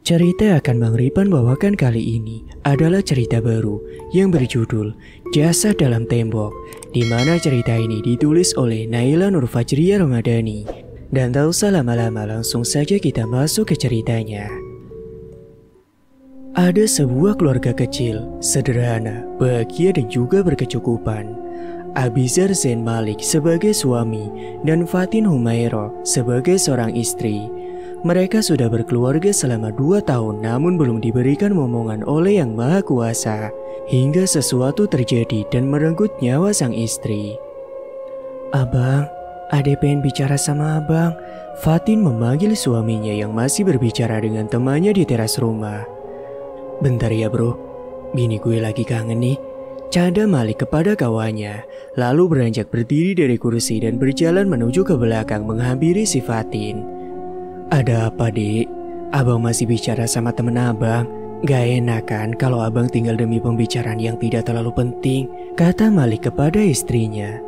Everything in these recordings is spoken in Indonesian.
Cerita akan Bang Ripan bawakan kali ini adalah cerita baru yang berjudul Jasad Dalam Tembok, di mana cerita ini ditulis oleh Naila Nurfajriya Ramadhani. Dan tak usah lama-lama, langsung saja kita masuk ke ceritanya. Ada sebuah keluarga kecil, sederhana, bahagia dan juga berkecukupan. Abizar Zain Malik sebagai suami dan Fatin Humaira sebagai seorang istri. Mereka sudah berkeluarga selama 2 tahun namun belum diberikan momongan oleh Yang Maha Kuasa. Hingga sesuatu terjadi dan merenggut nyawa sang istri. "Abang, Ade pengen bicara sama abang." Fatin memanggil suaminya yang masih berbicara dengan temannya di teras rumah. "Bentar ya bro, bini gue lagi kangen nih." Canda Malik kepada kawannya, lalu beranjak berdiri dari kursi dan berjalan menuju ke belakang menghampiri si Fatin. "Ada apa, Dek? Abang masih bicara sama temen abang. Gak enak kan kalau abang tinggal demi pembicaraan yang tidak terlalu penting," kata Malik kepada istrinya.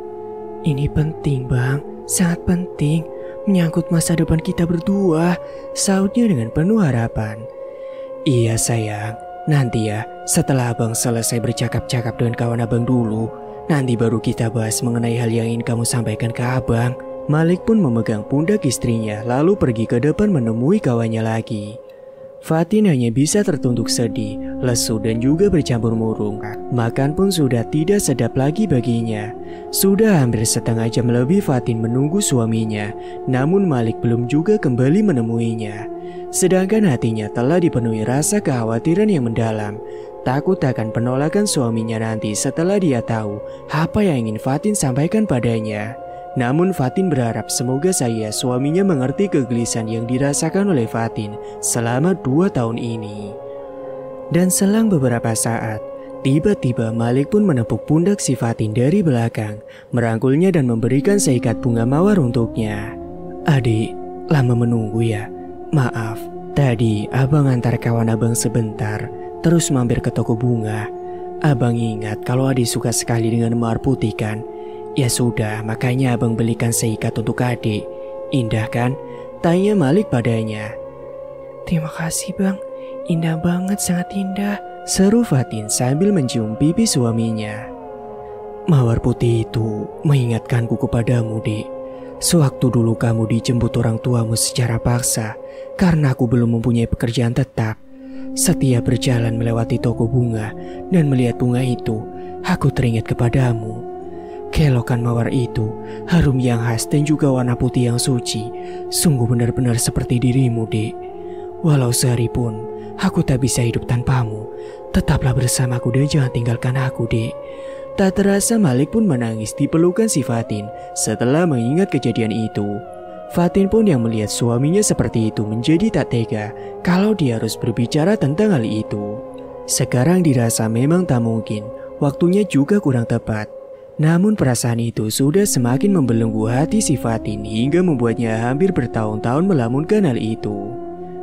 "Ini penting, Bang. Sangat penting. Menyangkut masa depan kita berdua," sautnya dengan penuh harapan. "Iya sayang, nanti ya setelah abang selesai bercakap-cakap dengan kawan abang dulu, nanti baru kita bahas mengenai hal yang ingin kamu sampaikan ke abang." Malik pun memegang pundak istrinya lalu pergi ke depan menemui kawannya lagi. Fatin hanya bisa tertunduk sedih, lesu dan juga bercampur murung. Makan pun sudah tidak sedap lagi baginya. Sudah hampir setengah jam lebih Fatin menunggu suaminya, namun Malik belum juga kembali menemuinya. Sedangkan hatinya telah dipenuhi rasa kekhawatiran yang mendalam. Takut akan penolakan suaminya nanti setelah dia tahu apa yang ingin Fatin sampaikan padanya. Namun Fatin berharap semoga saja suaminya mengerti kegelisahan yang dirasakan oleh Fatin selama 2 tahun ini. Dan selang beberapa saat, tiba-tiba Malik pun menepuk pundak si Fatin dari belakang, merangkulnya dan memberikan seikat bunga mawar untuknya. "Adik, lama menunggu ya? Maaf, tadi abang antar kawan abang sebentar, terus mampir ke toko bunga. Abang ingat kalau adik suka sekali dengan mawar putih kan? Ya sudah, makanya abang belikan seikat untuk adik. Indah kan?" tanya Malik padanya. "Terima kasih bang, indah banget, sangat indah," seru Fatin sambil mencium pipi suaminya. "Mawar putih itu mengingatkanku kepadamu, Dek. Sewaktu dulu kamu dijemput orang tuamu secara paksa karena aku belum mempunyai pekerjaan tetap. Setiap berjalan melewati toko bunga dan melihat bunga itu, aku teringat kepadamu. Kelokan mawar itu, harum yang khas dan juga warna putih yang suci, sungguh benar-benar seperti dirimu, Dek. Walau sehari pun aku tak bisa hidup tanpamu. Tetaplah bersamaku dan jangan tinggalkan aku, Dek." Tak terasa Malik pun menangis di pelukan si Fatin setelah mengingat kejadian itu. Fatin pun yang melihat suaminya seperti itu menjadi tak tega kalau dia harus berbicara tentang hal itu. Sekarang dirasa memang tak mungkin, waktunya juga kurang tepat. Namun perasaan itu sudah semakin membelenggu hati si Fatin hingga membuatnya hampir bertahun-tahun melamunkan hal itu.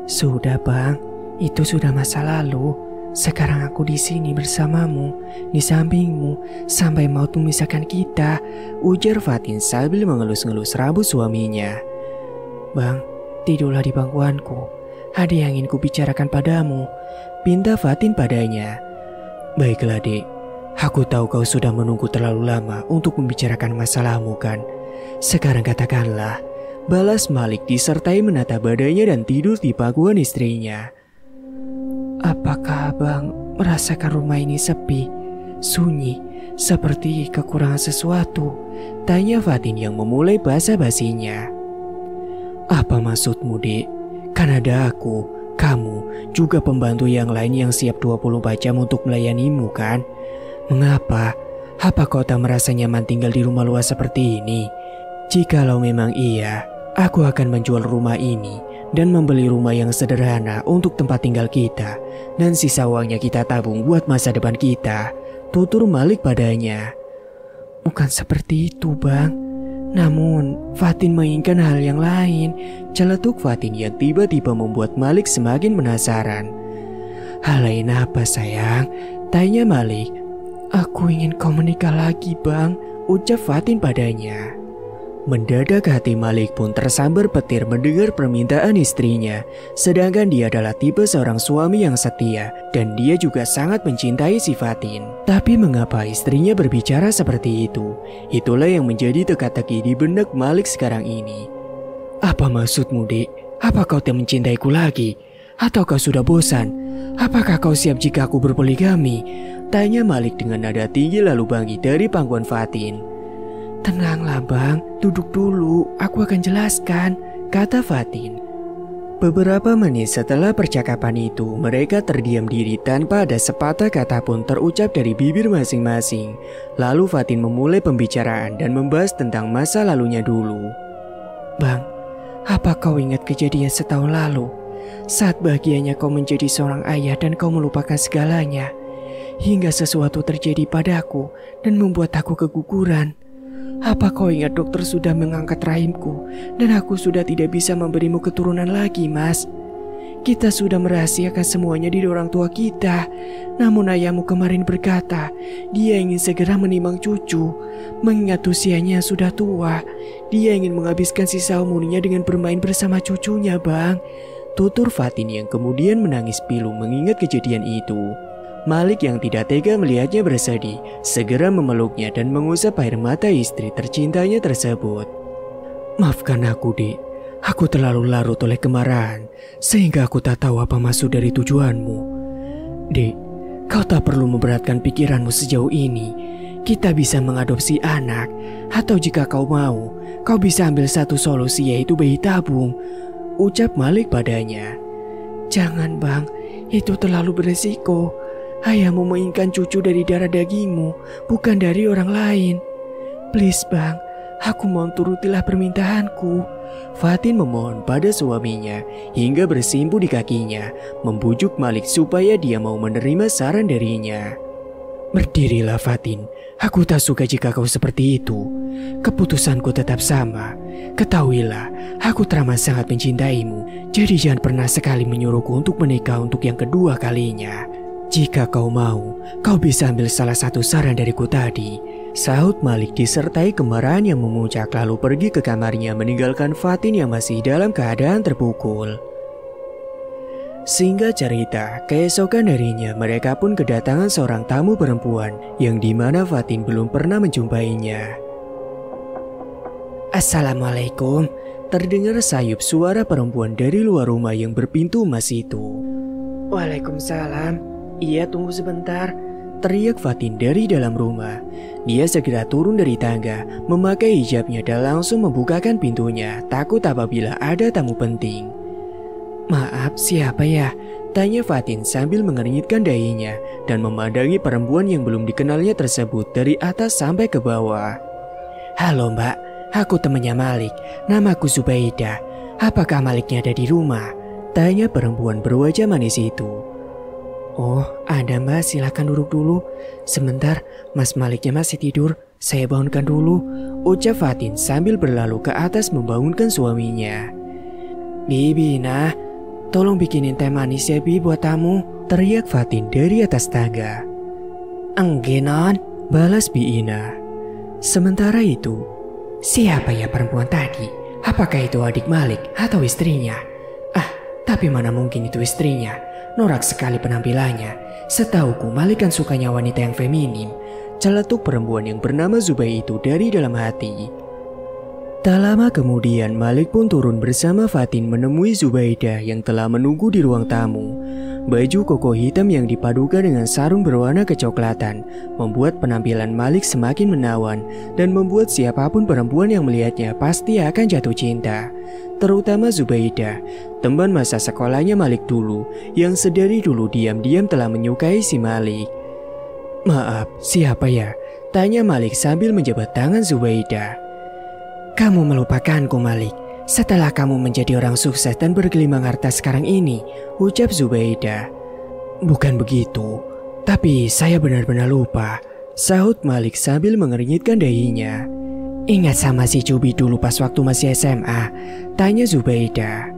"Sudah bang, itu sudah masa lalu. Sekarang aku di sini bersamamu, di sampingmu, sampai maut memisahkan kita," ujar Fatin sambil mengelus-ngelus rambut suaminya. "Bang, tidurlah di bangkuanku. Ada yang ingin kubicarakan padamu," pinta Fatin padanya. "Baiklah Dek, aku tahu kau sudah menunggu terlalu lama untuk membicarakan masalahmu kan? Sekarang katakanlah," balas Malik disertai menatap badannya dan tidur di pangkuan istrinya. "Apakah abang merasakan rumah ini sepi, sunyi, seperti kekurangan sesuatu?" tanya Fatin yang memulai basa-basinya. "Apa maksudmu, Dek? Kan ada aku, kamu, juga pembantu yang lain yang siap 24 jam untuk melayanimu kan? Mengapa? Apa kau tak merasa nyaman tinggal di rumah luas seperti ini? Jikalau memang iya, aku akan menjual rumah ini dan membeli rumah yang sederhana untuk tempat tinggal kita, dan sisa uangnya kita tabung buat masa depan kita," tutur Malik padanya. "Bukan seperti itu bang, namun Fatin menginginkan hal yang lain," celetuk Fatin yang tiba-tiba membuat Malik semakin penasaran. "Hal lain apa sayang?" tanya Malik. "Aku ingin kau menikah lagi bang," ucap Fatin padanya. Mendadak hati Malik pun tersambar petir mendengar permintaan istrinya. Sedangkan dia adalah tipe seorang suami yang setia dan dia juga sangat mencintai si Fatin. Tapi mengapa istrinya berbicara seperti itu? Itulah yang menjadi teka-teki di benak Malik sekarang ini. Apa maksudmu, Dek? Apa kau tak mencintaiku lagi? Atau kau sudah bosan? Apakah kau siap jika aku berpoligami? Tanya Malik dengan nada tinggi lalu bangkit dari pangkuan Fatin. Tenanglah bang, duduk dulu, aku akan jelaskan, kata Fatin. Beberapa menit setelah percakapan itu, mereka terdiam diri tanpa ada sepatah kata pun terucap dari bibir masing-masing. Lalu Fatin memulai pembicaraan dan membahas tentang masa lalunya dulu. Bang, apa kau ingat kejadian setahun lalu? Saat bahagianya kau menjadi seorang ayah dan kau melupakan segalanya. Hingga sesuatu terjadi padaku dan membuat aku keguguran. Apa kau ingat dokter sudah mengangkat rahimku dan aku sudah tidak bisa memberimu keturunan lagi, Mas? Kita sudah merahasiakan semuanya di orang tua kita. Namun ayahmu kemarin berkata, dia ingin segera menimang cucu. Mengingat usianya yang sudah tua, dia ingin menghabiskan sisa umurnya dengan bermain bersama cucunya, Bang. Tutur Fatin yang kemudian menangis pilu mengingat kejadian itu. Malik yang tidak tega melihatnya bersedih, segera memeluknya dan mengusap air mata istri tercintanya tersebut. Maafkan aku, Dek. Aku terlalu larut oleh kemarahan, sehingga aku tak tahu apa maksud dari tujuanmu. Dek, kau tak perlu memberatkan pikiranmu sejauh ini. Kita bisa mengadopsi anak, atau jika kau mau, kau bisa ambil satu solusi yaitu bayi tabung, ucap Malik padanya. Jangan bang, itu terlalu beresiko. Ayahmu menginginkan cucu dari darah dagingmu, bukan dari orang lain. Please bang, aku mohon turutilah permintaanku. Fatin memohon pada suaminya hingga bersimpu di kakinya, membujuk Malik supaya dia mau menerima saran darinya. Berdirilah Fatin, aku tak suka jika kau seperti itu. Keputusanku tetap sama. Ketahuilah, aku teramat sangat mencintaimu. Jadi jangan pernah sekali menyuruhku untuk menikah untuk yang kedua kalinya. Jika kau mau, kau bisa ambil salah satu saran dariku tadi, sahut Malik disertai kemarahan yang memuncak lalu pergi ke kamarnya meninggalkan Fatin yang masih dalam keadaan terpukul. Singkat cerita, keesokan harinya mereka pun kedatangan seorang tamu perempuan yang dimana Fatin belum pernah menjumpainya. Assalamualaikum, terdengar sayup suara perempuan dari luar rumah yang berpintu emas itu. Waalaikumsalam. Iya, tunggu sebentar, teriak Fatin dari dalam rumah. Dia segera turun dari tangga, memakai hijabnya dan langsung membukakan pintunya, takut apabila ada tamu penting. Maaf, siapa ya? Tanya Fatin sambil mengernyitkan dahinya dan memandangi perempuan yang belum dikenalnya tersebut dari atas sampai ke bawah. Halo mbak, aku temannya Malik, namaku Zubaidah. Apakah Maliknya ada di rumah? Tanya perempuan berwajah manis itu. Oh, ada mbak, silakan duduk dulu. Sebentar, Mas Maliknya masih tidur, saya bangunkan dulu, ucap Fatin sambil berlalu ke atas membangunkan suaminya. Bibi, nah, tolong bikinin teh manis ya Bi buat tamu, teriak Fatin dari atas tangga. Enggak non, balas Bi Ina. Sementara itu, siapa ya perempuan tadi? Apakah itu adik Malik atau istrinya? Tapi mana mungkin itu istrinya? Norak sekali penampilannya. Setauku Malik kan sukanya wanita yang feminim. Celetuk perempuan yang bernama Zubai itu dari dalam hati. Tak lama kemudian Malik pun turun bersama Fatin menemui Zubaidah yang telah menunggu di ruang tamu. Baju koko hitam yang dipadukan dengan sarung berwarna kecoklatan membuat penampilan Malik semakin menawan dan membuat siapapun perempuan yang melihatnya pasti akan jatuh cinta. Terutama Zubaidah, teman masa sekolahnya Malik dulu, yang sedari dulu diam-diam telah menyukai si Malik. Maaf, siapa ya? Tanya Malik sambil menjabat tangan Zubaidah. Kamu melupakanku Malik, setelah kamu menjadi orang sukses dan bergelimang harta sekarang ini, ucap Zubaidah. Bukan begitu, tapi saya benar-benar lupa, sahut Malik sambil mengernyitkan dahinya. Ingat sama si Cubi dulu pas waktu masih SMA? Tanya Zubaidah.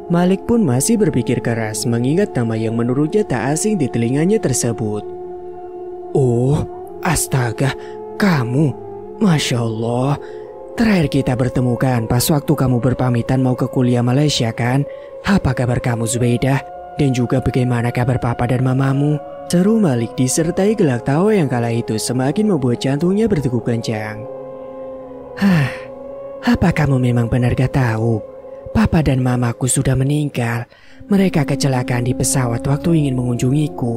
Malik pun masih berpikir keras mengingat nama yang menurutnya tak asing di telinganya tersebut. Oh, astaga, kamu. Masya Allah. Terakhir kita bertemu kan pas waktu kamu berpamitan mau ke kuliah Malaysia kan? Apa kabar kamu Zubaidah? Dan juga bagaimana kabar papa dan mamamu? Seru Malik disertai gelak tawa yang kala itu semakin membuat jantungnya berdegup kencang. Apa kamu memang benar gak tahu? Papa dan mamaku sudah meninggal. Mereka kecelakaan di pesawat waktu ingin mengunjungiku.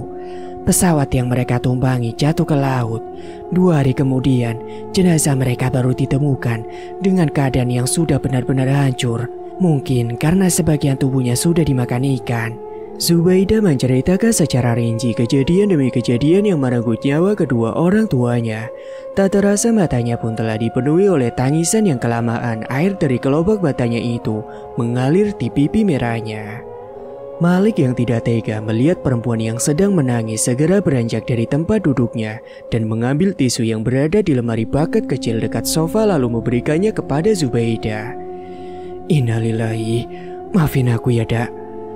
Pesawat yang mereka tumpangi jatuh ke laut. 2 hari kemudian, jenazah mereka baru ditemukan dengan keadaan yang sudah benar-benar hancur. Mungkin karena sebagian tubuhnya sudah dimakan ikan. Zubaidah menceritakan secara rinci kejadian demi kejadian yang merenggut nyawa kedua orang tuanya. Tak terasa matanya pun telah dipenuhi oleh tangisan yang kelamaan air dari kelopak matanya itu mengalir di pipi merahnya. Malik yang tidak tega melihat perempuan yang sedang menangis segera beranjak dari tempat duduknya dan mengambil tisu yang berada di lemari bucket kecil dekat sofa lalu memberikannya kepada Zubaidah. Innalillahi, maafin aku ya Dak.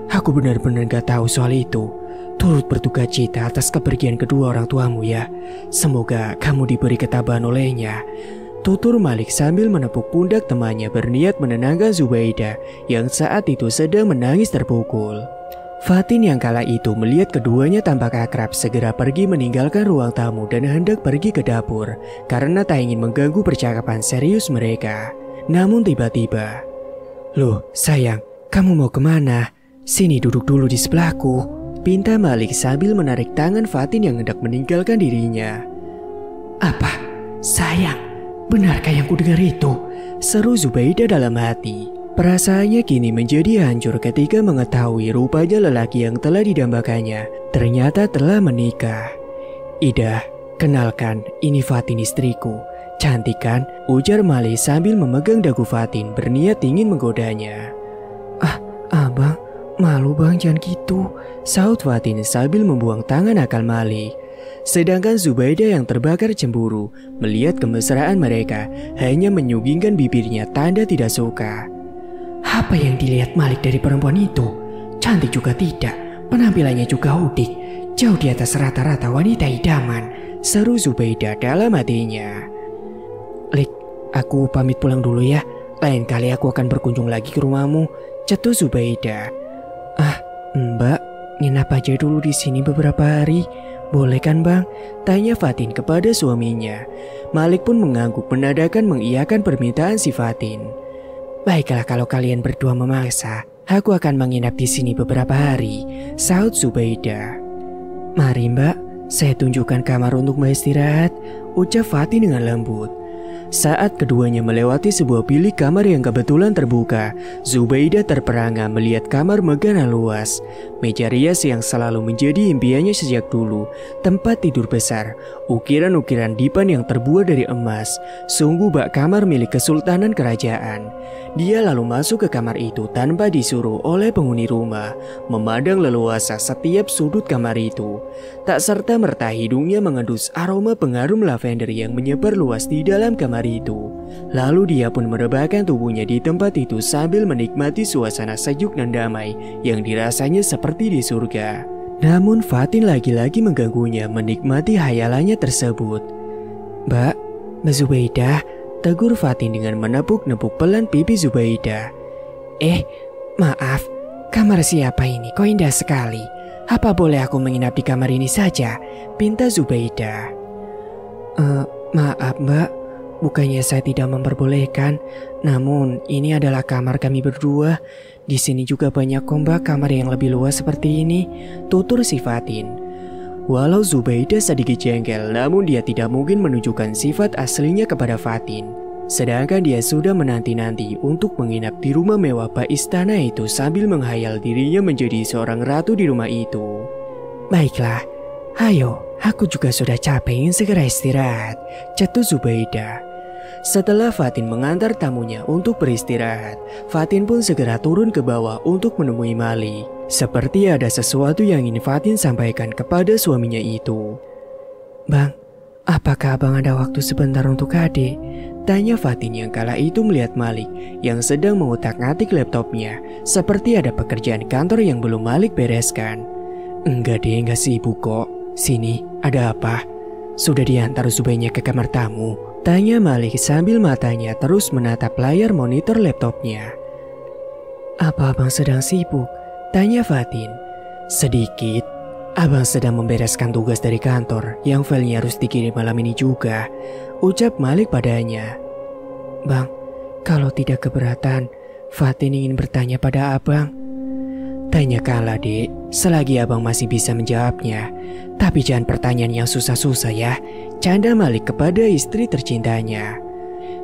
Aku benar-benar gak tahu soal itu. Turut berduka cita atas kepergian kedua orang tuamu ya. Semoga kamu diberi ketabahan olehnya. Tutur Malik sambil menepuk pundak temannya berniat menenangkan Zubaidah yang saat itu sedang menangis terpukul. Fatin yang kala itu melihat keduanya tampak akrab segera pergi meninggalkan ruang tamu dan hendak pergi ke dapur karena tak ingin mengganggu percakapan serius mereka. Namun tiba-tiba, "Loh sayang, kamu mau kemana? Sini duduk dulu di sebelahku," pinta Malik sambil menarik tangan Fatin yang hendak meninggalkan dirinya. "Apa? Sayang, benarkah yang kudengar itu?" seru Zubaidah dalam hati. Perasaannya kini menjadi hancur ketika mengetahui rupanya lelaki yang telah didambakannya ternyata telah menikah. "Ida, kenalkan, ini Fatin istriku. Cantik kan?" ujar Malik sambil memegang dagu Fatin berniat ingin menggodanya. Abang, malu bang, jangan gitu," saut Fatin sambil membuang tangan akal Malik. Sedangkan Zubaidah yang terbakar cemburu melihat kemesraan mereka hanya menyunggingkan bibirnya tanda tidak suka. "Apa yang dilihat Malik dari perempuan itu? Cantik juga tidak, penampilannya juga udik, jauh di atas rata-rata wanita idaman," seru Zubaidah dalam hatinya. "Lik, aku pamit pulang dulu ya. Lain kali aku akan berkunjung lagi ke rumahmu," cetus Zubaidah. "Mbak, nginap aja dulu di sini beberapa hari. Boleh kan bang?" tanya Fatin kepada suaminya. Malik pun mengangguk menadakan mengiyakan permintaan si Fatin. "Baiklah kalau kalian berdua memaksa, aku akan menginap di sini beberapa hari," saut Zubaidah. "Mari mbak, saya tunjukkan kamar untuk mbak istirahat," ucap Fatin dengan lembut. Saat keduanya melewati sebuah bilik kamar yang kebetulan terbuka, Zubaidah terperangah melihat kamar megah dan luas. Meja rias yang selalu menjadi impiannya sejak dulu, tempat tidur besar, ukiran-ukiran dipan yang terbuat dari emas, sungguh bak kamar milik kesultanan kerajaan. Dia lalu masuk ke kamar itu tanpa disuruh oleh penghuni rumah, memandang leluasa setiap sudut kamar itu. Tak serta-merta hidungnya mengendus aroma pengharum lavender yang menyebar luas di dalam kamar itu. Lalu dia pun merebahkan tubuhnya di tempat itu sambil menikmati suasana sejuk dan damai yang dirasanya seperti di surga. Namun Fatin lagi-lagi mengganggunya menikmati hayalannya tersebut. Mbak Zubaidah," tegur Fatin dengan menepuk-nepuk pelan pipi Zubaidah. Maaf, kamar siapa ini? Kok indah sekali. Apa boleh aku menginap di kamar ini saja?" pinta Zubaidah. Maaf mbak, bukannya saya tidak memperbolehkan, namun ini adalah kamar kami berdua. Di sini juga banyak kok mbak kamar yang lebih luas seperti ini, tutur si Fatin. Walau Zubaidah sedikit jengkel, namun dia tidak mungkin menunjukkan sifat aslinya kepada Fatin. Sedangkan dia sudah menanti-nanti untuk menginap di rumah mewah bak istana itu sambil menghayal dirinya menjadi seorang ratu di rumah itu. "Baiklah, ayo, aku juga sudah capek ingin segera istirahat," cetus Zubaidah. Setelah Fatin mengantar tamunya untuk beristirahat, Fatin pun segera turun ke bawah untuk menemui Malik. Seperti ada sesuatu yang ingin Fatin sampaikan kepada suaminya itu. "Bang, apakah abang ada waktu sebentar untuk adik?" tanya Fatin yang kala itu melihat Malik yang sedang mengutak-ngatik laptopnya, seperti ada pekerjaan kantor yang belum Malik bereskan. "Enggak sibuk kok. Sini, ada apa?" "Sudah diantar Zubainya ke kamar tamu," Tanya Malik sambil matanya terus menatap layar monitor laptopnya. Apa abang sedang sibuk? Tanya Fatin. Sedikit. Abang sedang membereskan tugas dari kantor yang filenya harus dikirim malam ini juga, ucap Malik padanya. Bang, kalau tidak keberatan, Fatin ingin bertanya pada abang. Tanyakanlah dek, selagi abang masih bisa menjawabnya. Tapi jangan pertanyaan yang susah-susah ya, canda Malik kepada istri tercintanya.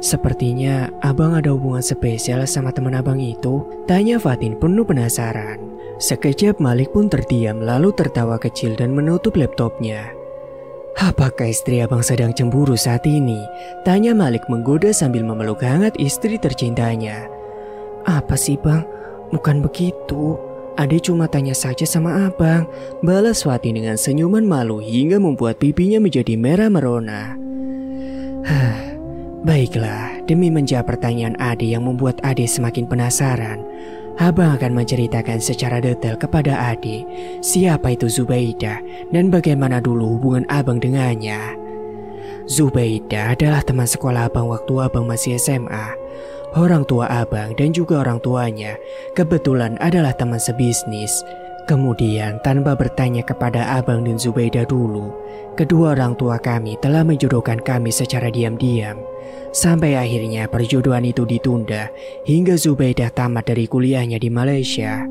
Sepertinya abang ada hubungan spesial sama teman abang itu, tanya Fatin penuh penasaran. Sekejap Malik pun terdiam lalu tertawa kecil dan menutup laptopnya. Apakah istri abang sedang cemburu saat ini? Tanya Malik menggoda sambil memeluk hangat istri tercintanya. Apa sih bang? Bukan begitu. Ade cuma tanya saja sama abang, balas Fatin dengan senyuman malu hingga membuat pipinya menjadi merah merona. Baiklah, demi menjawab pertanyaan Ade yang membuat Ade semakin penasaran, abang akan menceritakan secara detail kepada Ade siapa itu Zubaidah dan bagaimana dulu hubungan abang dengannya. Zubaidah adalah teman sekolah abang waktu abang masih SMA. Orang tua abang dan juga orang tuanya kebetulan adalah teman sebisnis. Kemudian tanpa bertanya kepada abang dan Zubaidah dulu, kedua orang tua kami telah menjodohkan kami secara diam-diam. Sampai akhirnya perjodohan itu ditunda hingga Zubaidah tamat dari kuliahnya di Malaysia.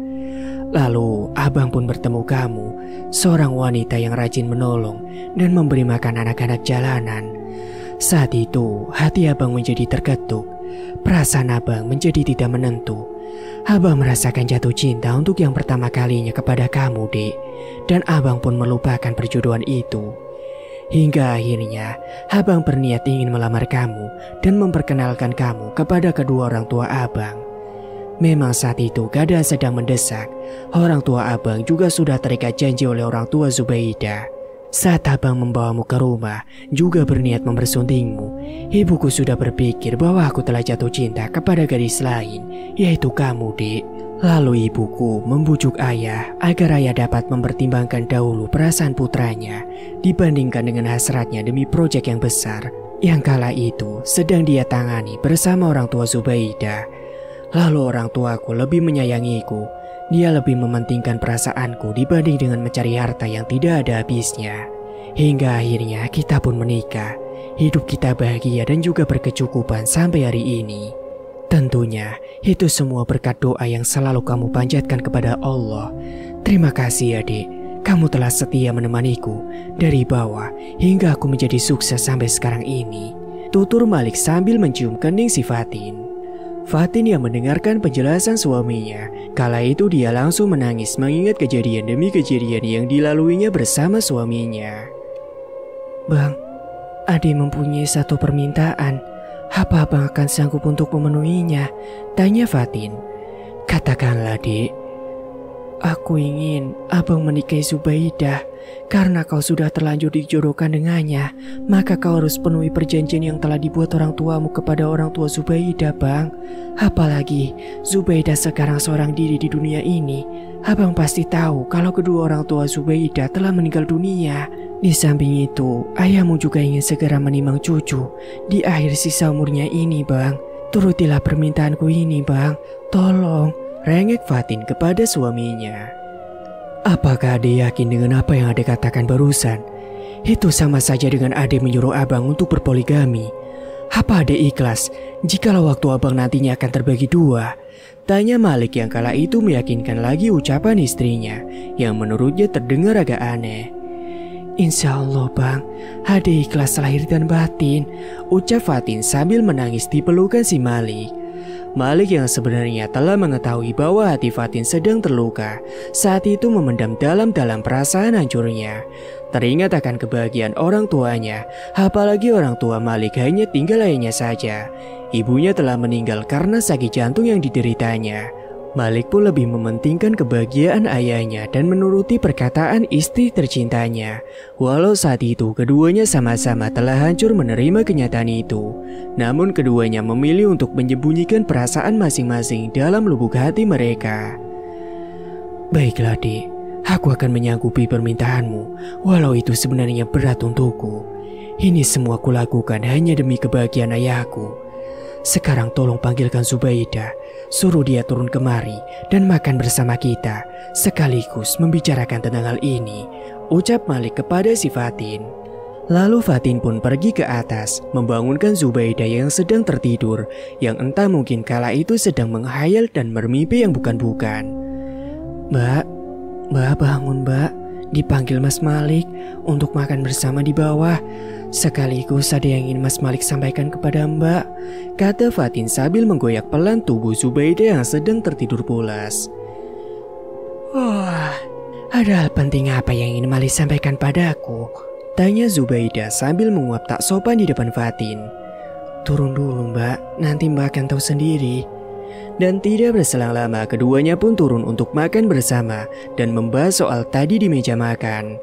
Lalu abang pun bertemu kamu, seorang wanita yang rajin menolong dan memberi makan anak-anak jalanan. Saat itu hati abang menjadi terketuk. Perasaan abang menjadi tidak menentu. Abang merasakan jatuh cinta untuk yang pertama kalinya kepada kamu, dek. Dan abang pun melupakan perjodohan itu. Hingga akhirnya abang berniat ingin melamar kamu dan memperkenalkan kamu kepada kedua orang tua abang. Memang saat itu keadaan sedang mendesak. Orang tua abang juga sudah terikat janji oleh orang tua Zubaidah. Saat abang membawamu ke rumah, juga berniat mempersuntingmu, ibuku sudah berpikir bahwa aku telah jatuh cinta kepada gadis lain, yaitu kamu, dek. Lalu ibuku membujuk ayah agar ayah dapat mempertimbangkan dahulu perasaan putranya dibandingkan dengan hasratnya demi proyek yang besar yang kala itu sedang dia tangani bersama orang tua Zubaidah. Lalu orang tuaku lebih menyayangiku. Dia lebih mementingkan perasaanku dibanding dengan mencari harta yang tidak ada habisnya. Hingga akhirnya kita pun menikah. Hidup kita bahagia dan juga berkecukupan sampai hari ini. Tentunya itu semua berkat doa yang selalu kamu panjatkan kepada Allah. Terima kasih adik, kamu telah setia menemaniku dari bawah hingga aku menjadi sukses sampai sekarang ini. Tutur Malik sambil mencium kening si Fatin. Fatin yang mendengarkan penjelasan suaminya, kala itu dia langsung menangis mengingat kejadian demi kejadian yang dilaluinya bersama suaminya. Bang, Ade mempunyai satu permintaan. Apa abang akan sanggup untuk memenuhinya? Tanya Fatin. Katakanlah, dek. Aku ingin abang menikahi Zubaidah. Karena kau sudah terlanjur dijodohkan dengannya, maka kau harus penuhi perjanjian yang telah dibuat orang tuamu kepada orang tua Zubaidah, bang. Apalagi Zubaidah sekarang seorang diri di dunia ini. Abang pasti tahu kalau kedua orang tua Zubaidah telah meninggal dunia. Di samping itu, ayahmu juga ingin segera menimang cucu di akhir sisa umurnya ini, bang. Turutilah permintaanku ini, bang. Tolong, rengek Fatin kepada suaminya. Apakah Ade yakin dengan apa yang Ade katakan barusan? Itu sama saja dengan Ade menyuruh abang untuk berpoligami. Apa Ade ikhlas jikalau waktu abang nantinya akan terbagi dua? Tanya Malik yang kala itu meyakinkan lagi ucapan istrinya yang menurutnya terdengar agak aneh. Insya Allah bang, Ade ikhlas lahir dan batin, ucap Fatin sambil menangis di pelukan si Malik. Malik yang sebenarnya telah mengetahui bahwa hati Fatin sedang terluka, saat itu memendam dalam-dalam perasaan hancurnya. Teringat akan kebahagiaan orang tuanya, apalagi orang tua Malik hanya tinggal ayahnya saja. Ibunya telah meninggal karena sakit jantung yang dideritanya. Malik pun lebih mementingkan kebahagiaan ayahnya dan menuruti perkataan istri tercintanya. Walau saat itu keduanya sama-sama telah hancur menerima kenyataan itu, namun keduanya memilih untuk menyembunyikan perasaan masing-masing dalam lubuk hati mereka. Baiklah dek, aku akan menyanggupi permintaanmu, walau itu sebenarnya berat untukku. Ini semua kulakukan hanya demi kebahagiaan ayahku. Sekarang tolong panggilkan Zubaidah, suruh dia turun kemari dan makan bersama kita, sekaligus membicarakan tentang hal ini, ucap Malik kepada si Fatin. Lalu Fatin pun pergi ke atas, membangunkan Zubaidah yang sedang tertidur, yang entah mungkin kala itu sedang menghayal dan bermimpi yang bukan-bukan. Mbak bangun mbak, dipanggil Mas Malik untuk makan bersama di bawah. Sekaligus ada yang ingin Mas Malik sampaikan kepada mbak, kata Fatin sambil menggoyak pelan tubuh Zubaidah yang sedang tertidur pulas. Wah, ada hal penting apa yang ingin Malik sampaikan padaku? Tanya Zubaidah sambil menguap tak sopan di depan Fatin. Turun dulu mbak, nanti mbak akan tahu sendiri. Dan tidak berselang lama keduanya pun turun untuk makan bersama dan membahas soal tadi di meja makan.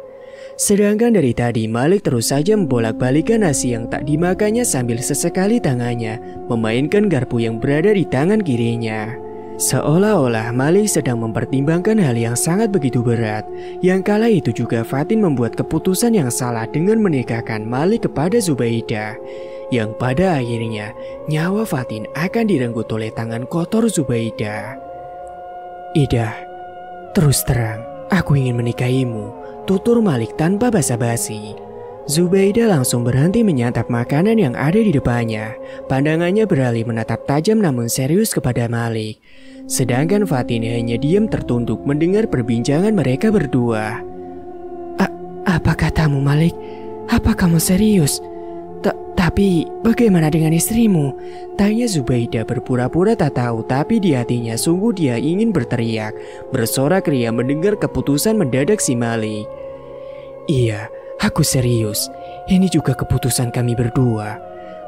Sedangkan dari tadi Malik terus saja membolak-balikan nasi yang tak dimakannya sambil sesekali tangannya memainkan garpu yang berada di tangan kirinya. Seolah-olah Malik sedang mempertimbangkan hal yang sangat begitu berat. Yang kala itu juga Fatin membuat keputusan yang salah dengan menikahkan Malik kepada Zubaidah, yang pada akhirnya nyawa Fatin akan direnggut oleh tangan kotor Zubaidah. Ida, terus terang, aku ingin menikahimu, tutur Malik tanpa basa-basi. Zubaidah langsung berhenti menyantap makanan yang ada di depannya. Pandangannya beralih menatap tajam namun serius kepada Malik. Sedangkan Fatin hanya diam tertunduk mendengar perbincangan mereka berdua. Apa katamu Malik? Apa kamu serius? Tapi bagaimana dengan istrimu? Tanya Zubaidah berpura-pura tak tahu, tapi di hatinya sungguh dia ingin berteriak, bersorak ria mendengar keputusan mendadak si Malik. Iya, aku serius. Ini juga keputusan kami berdua.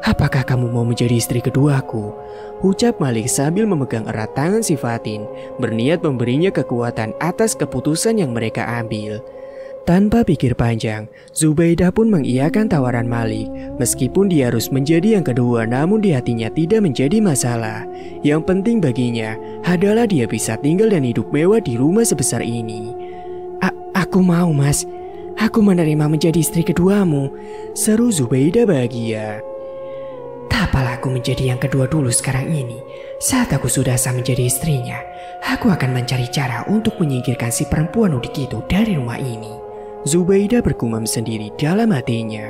Apakah kamu mau menjadi istri keduaku? Ucap Malik sambil memegang erat tangan si Fatin, berniat memberinya kekuatan atas keputusan yang mereka ambil. Tanpa pikir panjang, Zubaidah pun mengiyakan tawaran Malik. Meskipun dia harus menjadi yang kedua, namun di hatinya tidak menjadi masalah. Yang penting baginya adalah dia bisa tinggal dan hidup mewah di rumah sebesar ini. Aku mau mas, aku menerima menjadi istri keduamu, seru Zubaidah bahagia. Tak apalah aku menjadi yang kedua dulu sekarang ini. Saat aku sudah sah menjadi istrinya, aku akan mencari cara untuk menyingkirkan si perempuan udik itu dari rumah ini. Zubaidah bergumam sendiri dalam hatinya.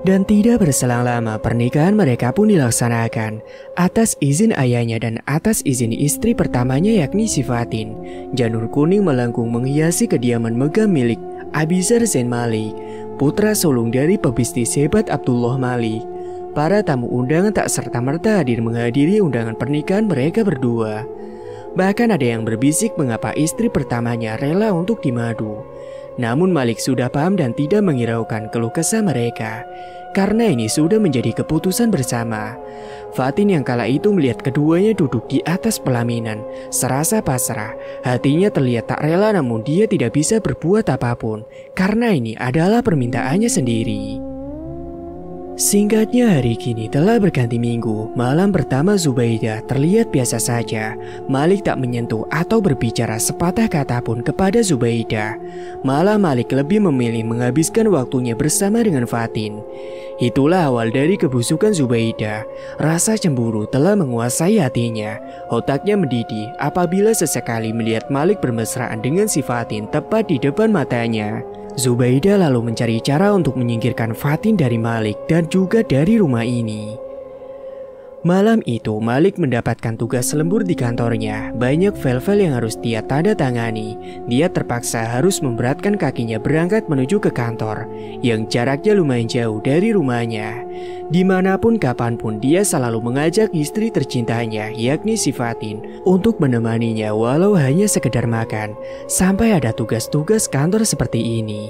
Dan tidak berselang lama pernikahan mereka pun dilaksanakan atas izin ayahnya dan atas izin istri pertamanya yakni si Fatin. Janur kuning melengkung menghiasi kediaman megah milik Abizar Zain Malik, putra sulung dari pebisnis hebat Abdullah Malik. Para tamu undangan tak serta-merta hadir menghadiri undangan pernikahan mereka berdua. Bahkan ada yang berbisik mengapa istri pertamanya rela untuk dimadu. Namun Malik sudah paham dan tidak menghiraukan keluh kesah mereka, karena ini sudah menjadi keputusan bersama. Fatin yang kala itu melihat keduanya duduk di atas pelaminan, serasa pasrah. Hatinya terlihat tak rela namun dia tidak bisa berbuat apapun, karena ini adalah permintaannya sendiri. Singkatnya hari kini telah berganti minggu. Malam pertama Zubaidah terlihat biasa saja. Malik tak menyentuh atau berbicara sepatah kata pun kepada Zubaidah. Malah Malik lebih memilih menghabiskan waktunya bersama dengan Fatin. Itulah awal dari kebusukan Zubaidah. Rasa cemburu telah menguasai hatinya. Otaknya mendidih apabila sesekali melihat Malik bermesraan dengan si Fatin tepat di depan matanya. Zubaidah lalu mencari cara untuk menyingkirkan Fatin dari Malik dan juga dari rumah ini. Malam itu Malik mendapatkan tugas lembur di kantornya. Banyak file-file yang harus dia tanda tangani. Dia terpaksa harus memberatkan kakinya berangkat menuju ke kantor yang jaraknya lumayan jauh dari rumahnya. Dimanapun kapanpun dia selalu mengajak istri tercintanya yakni si Fatin untuk menemaninya walau hanya sekedar makan. Sampai ada tugas-tugas kantor seperti ini.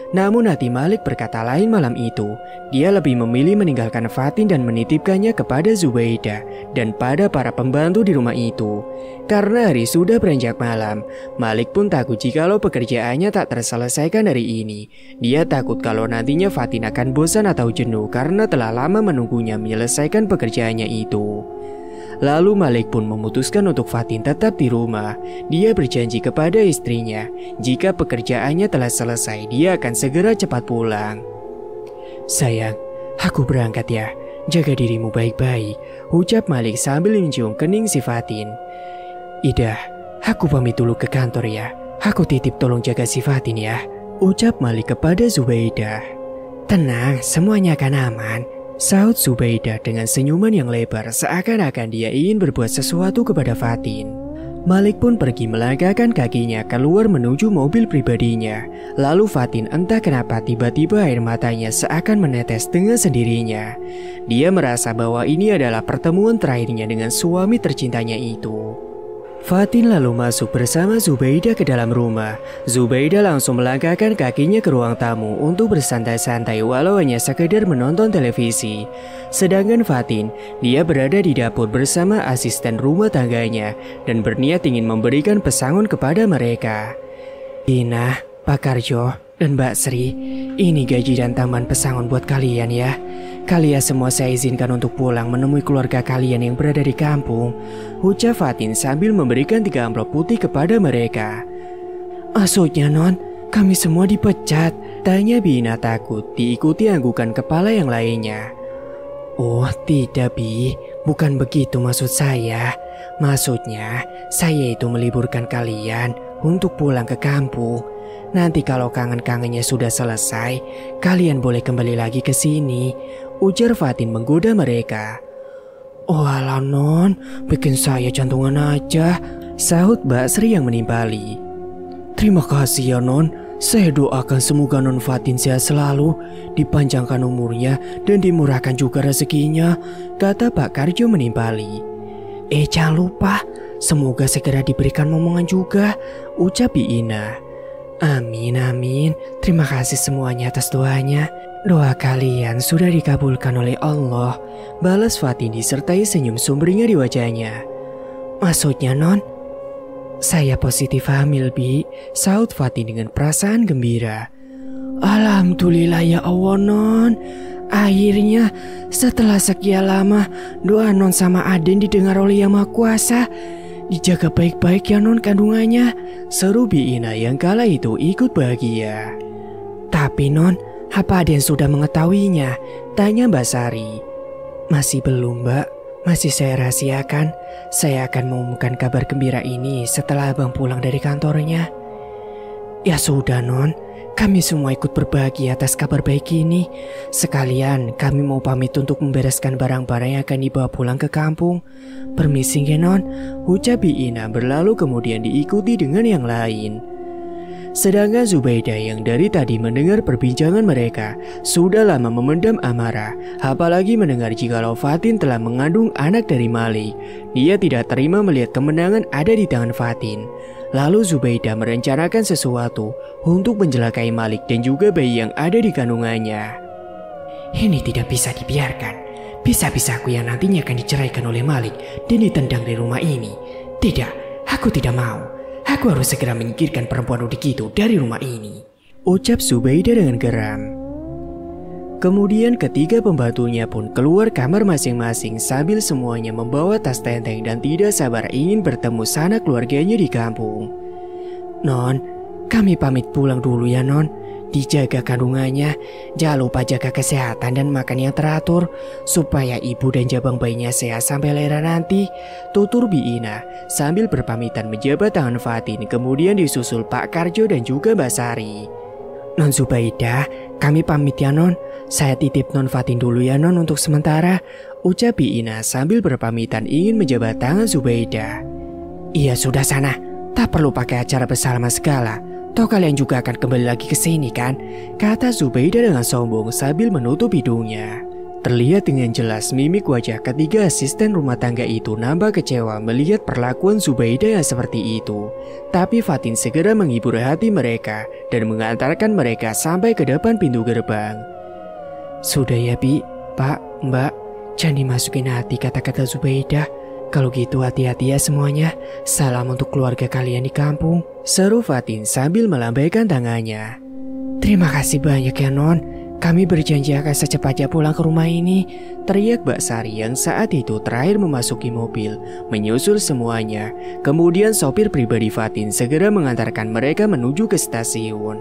Namun hati Malik berkata lain malam itu. Dia lebih memilih meninggalkan Fatin dan menitipkannya kepada Zubaidah dan pada para pembantu di rumah itu. Karena hari sudah beranjak malam, Malik pun takut jikalau pekerjaannya tak terselesaikan hari ini. Dia takut kalau nantinya Fatin akan bosan atau jenuh karena telah lama menunggunya menyelesaikan pekerjaannya itu. Lalu Malik pun memutuskan untuk Fatin tetap di rumah. Dia berjanji kepada istrinya, jika pekerjaannya telah selesai, dia akan segera cepat pulang. Sayang, aku berangkat ya. Jaga dirimu baik-baik, ucap Malik sambil mencium kening si Fatin. Ida, aku pamit dulu ke kantor ya. Aku titip tolong jaga si Fatin ya, ucap Malik kepada Zubaidah. Tenang, semuanya akan aman, sahut Zubaidah dengan senyuman yang lebar seakan-akan dia ingin berbuat sesuatu kepada Fatin. Malik pun pergi melangkahkan kakinya keluar menuju mobil pribadinya. Lalu Fatin entah kenapa tiba-tiba air matanya seakan menetes dengan sendirinya. Dia merasa bahwa ini adalah pertemuan terakhirnya dengan suami tercintanya itu. Fatin lalu masuk bersama Zubaidah ke dalam rumah. Zubaidah langsung melangkahkan kakinya ke ruang tamu untuk bersantai-santai walau hanya sekedar menonton televisi. Sedangkan Fatin, dia berada di dapur bersama asisten rumah tangganya dan berniat ingin memberikan pesangon kepada mereka. Ina, Pak Karjo, dan Mbak Sri, ini gaji dan tambahan pesangon buat kalian ya. Kalian semua saya izinkan untuk pulang menemui keluarga kalian yang berada di kampung, ucap Fatin sambil memberikan 3 amplop putih kepada mereka. Maksudnya non, kami semua dipecat, tanya Bina takut diikuti anggukan kepala yang lainnya. Oh tidak Bi, bukan begitu maksud saya. Maksudnya saya itu meliburkan kalian untuk pulang ke kampung. Nanti kalau kangen-kangennya sudah selesai, kalian boleh kembali lagi ke sini, ujar Fatin menggoda mereka. Oh alah non, bikin saya jantungan aja, sahut Mbak Sri yang menimpali. Terima kasih ya non, saya doakan semoga non Fatin sehat selalu, dipanjangkan umurnya dan dimurahkan juga rezekinya, kata Pak Karjo menimpali. Jangan lupa, semoga segera diberikan momongan juga, ucap Ina. Amin, amin. Terima kasih semuanya atas doanya. Doa kalian sudah dikabulkan oleh Allah, balas Fatin disertai senyum sumringah di wajahnya. Maksudnya non? Saya positif hamil Bi, sahut Fatin dengan perasaan gembira. Alhamdulillah ya Allah non. Akhirnya setelah sekian lama doa non sama Aden didengar oleh Yang Maha Kuasa. Dijaga baik-baik ya non kandungannya, seru Bi Ina yang kala itu ikut bahagia. Tapi non, apa Aden sudah mengetahuinya? Tanya Mbak Sari. Masih belum Mbak, masih saya rahasiakan. Saya akan mengumumkan kabar gembira ini setelah abang pulang dari kantornya. Ya sudah non, kami semua ikut berbahagia atas kabar baik ini. Sekalian kami mau pamit untuk membereskan barang-barang yang akan dibawa pulang ke kampung. Permisi ya non, ucap Bi Ina berlalu kemudian diikuti dengan yang lain. Sedangkan Zubaidah yang dari tadi mendengar perbincangan mereka sudah lama memendam amarah, apalagi mendengar jikalau Fatin telah mengandung anak dari Malik. Dia tidak terima melihat kemenangan ada di tangan Fatin. Lalu Zubaidah merencanakan sesuatu untuk menjelakai Malik dan juga bayi yang ada di kandungannya. Ini tidak bisa dibiarkan. Bisa-bisa aku yang nantinya akan diceraikan oleh Malik dan ditendang dari rumah ini. Tidak, aku tidak mau. Aku harus segera menyingkirkan perempuan udik itu dari rumah ini, ucap Zubaidah dengan geram. Kemudian ketiga pembantunya pun keluar kamar masing-masing sambil semuanya membawa tas tenteng dan tidak sabar ingin bertemu sanak keluarganya di kampung. Non, kami pamit pulang dulu ya non. Dijaga kandungannya, jangan lupa jaga kesehatan dan makan yang teratur supaya ibu dan jabang bayinya sehat sampai lahiran nanti, tutur Bi Ina sambil berpamitan menjabat tangan Fatin, kemudian disusul Pak Karjo dan juga Mbak Sari. Non Zubaidah, kami pamit ya non. Saya titip non Fatin dulu ya non untuk sementara, ucap Bi Ina sambil berpamitan ingin menjabat tangan Zubaidah. Iya sudah sana, tak perlu pakai acara bersalaman segala. Toh kalian juga akan kembali lagi ke sini kan? Kata Zubaidah dengan sombong sambil menutup hidungnya. Terlihat dengan jelas mimik wajah ketiga asisten rumah tangga itu nampak kecewa melihat perlakuan Zubaidah yang seperti itu. Tapi Fatin segera menghibur hati mereka dan mengantarkan mereka sampai ke depan pintu gerbang. Sudah ya Bi, Pak, Mbak, jangan dimasukin hati kata-kata Zubaidah. Kalau gitu hati-hati ya semuanya. Salam untuk keluarga kalian di kampung, seru Fatin sambil melambaikan tangannya. Terima kasih banyak ya non. Kami berjanji akan secepatnya pulang ke rumah ini, teriak Mbak Sari yang saat itu terakhir memasuki mobil, menyusul semuanya. Kemudian sopir pribadi Fatin segera mengantarkan mereka menuju ke stasiun.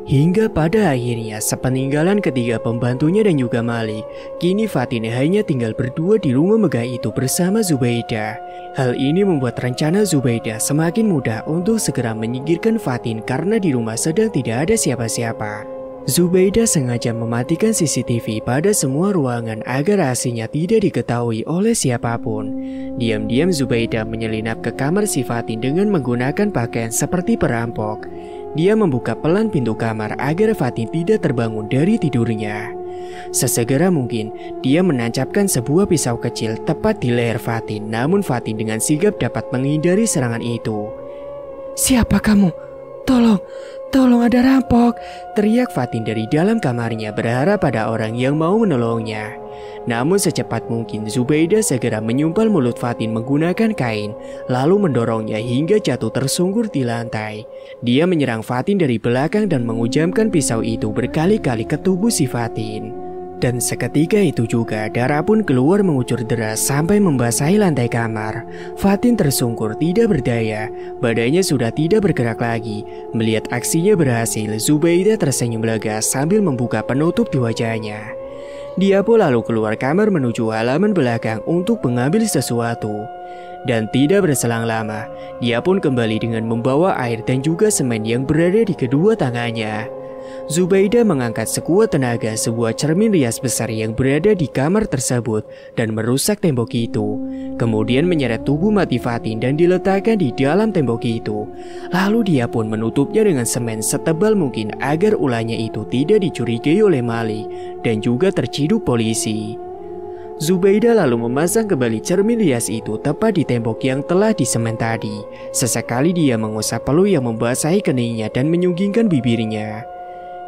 Hingga pada akhirnya sepeninggalan ketiga pembantunya dan juga Malik, kini Fatin hanya tinggal berdua di rumah megah itu bersama Zubaidah. Hal ini membuat rencana Zubaidah semakin mudah untuk segera menyingkirkan Fatin karena di rumah sedang tidak ada siapa-siapa. Zubaidah sengaja mematikan CCTV pada semua ruangan agar hasilnya tidak diketahui oleh siapapun. Diam-diam Zubaidah menyelinap ke kamar si Fatin dengan menggunakan pakaian seperti perampok. Dia membuka pelan pintu kamar agar Fatin tidak terbangun dari tidurnya. Sesegera mungkin, dia menancapkan sebuah pisau kecil tepat di leher Fatin, namun Fatin dengan sigap dapat menghindari serangan itu. "Siapa kamu? Tolong ada rampok!" teriak Fatin dari dalam kamarnya berharap pada orang yang mau menolongnya. Namun secepat mungkin Zubaidah segera menyumpal mulut Fatin menggunakan kain, lalu mendorongnya hingga jatuh tersungkur di lantai. Dia menyerang Fatin dari belakang dan mengujamkan pisau itu berkali-kali ke tubuh si Fatin. Dan seketika itu juga darah pun keluar mengucur deras sampai membasahi lantai kamar. Fatin tersungkur tidak berdaya, badannya sudah tidak bergerak lagi. Melihat aksinya berhasil, Zubaidah tersenyum lega sambil membuka penutup di wajahnya. Dia pun lalu keluar kamar menuju halaman belakang untuk mengambil sesuatu. Dan tidak berselang lama, dia pun kembali dengan membawa air dan juga semen yang berada di kedua tangannya. Zubaidah mengangkat sekuat tenaga sebuah cermin rias besar yang berada di kamar tersebut dan merusak tembok itu. Kemudian menyeret tubuh mati Fatin dan diletakkan di dalam tembok itu. Lalu dia pun menutupnya dengan semen setebal mungkin agar ulahnya itu tidak dicurigai oleh Malik dan juga terciduk polisi. Zubaidah lalu memasang kembali cermin rias itu tepat di tembok yang telah disemen tadi. Sesekali dia mengusap peluh yang membasahi keningnya dan menyunggingkan bibirnya.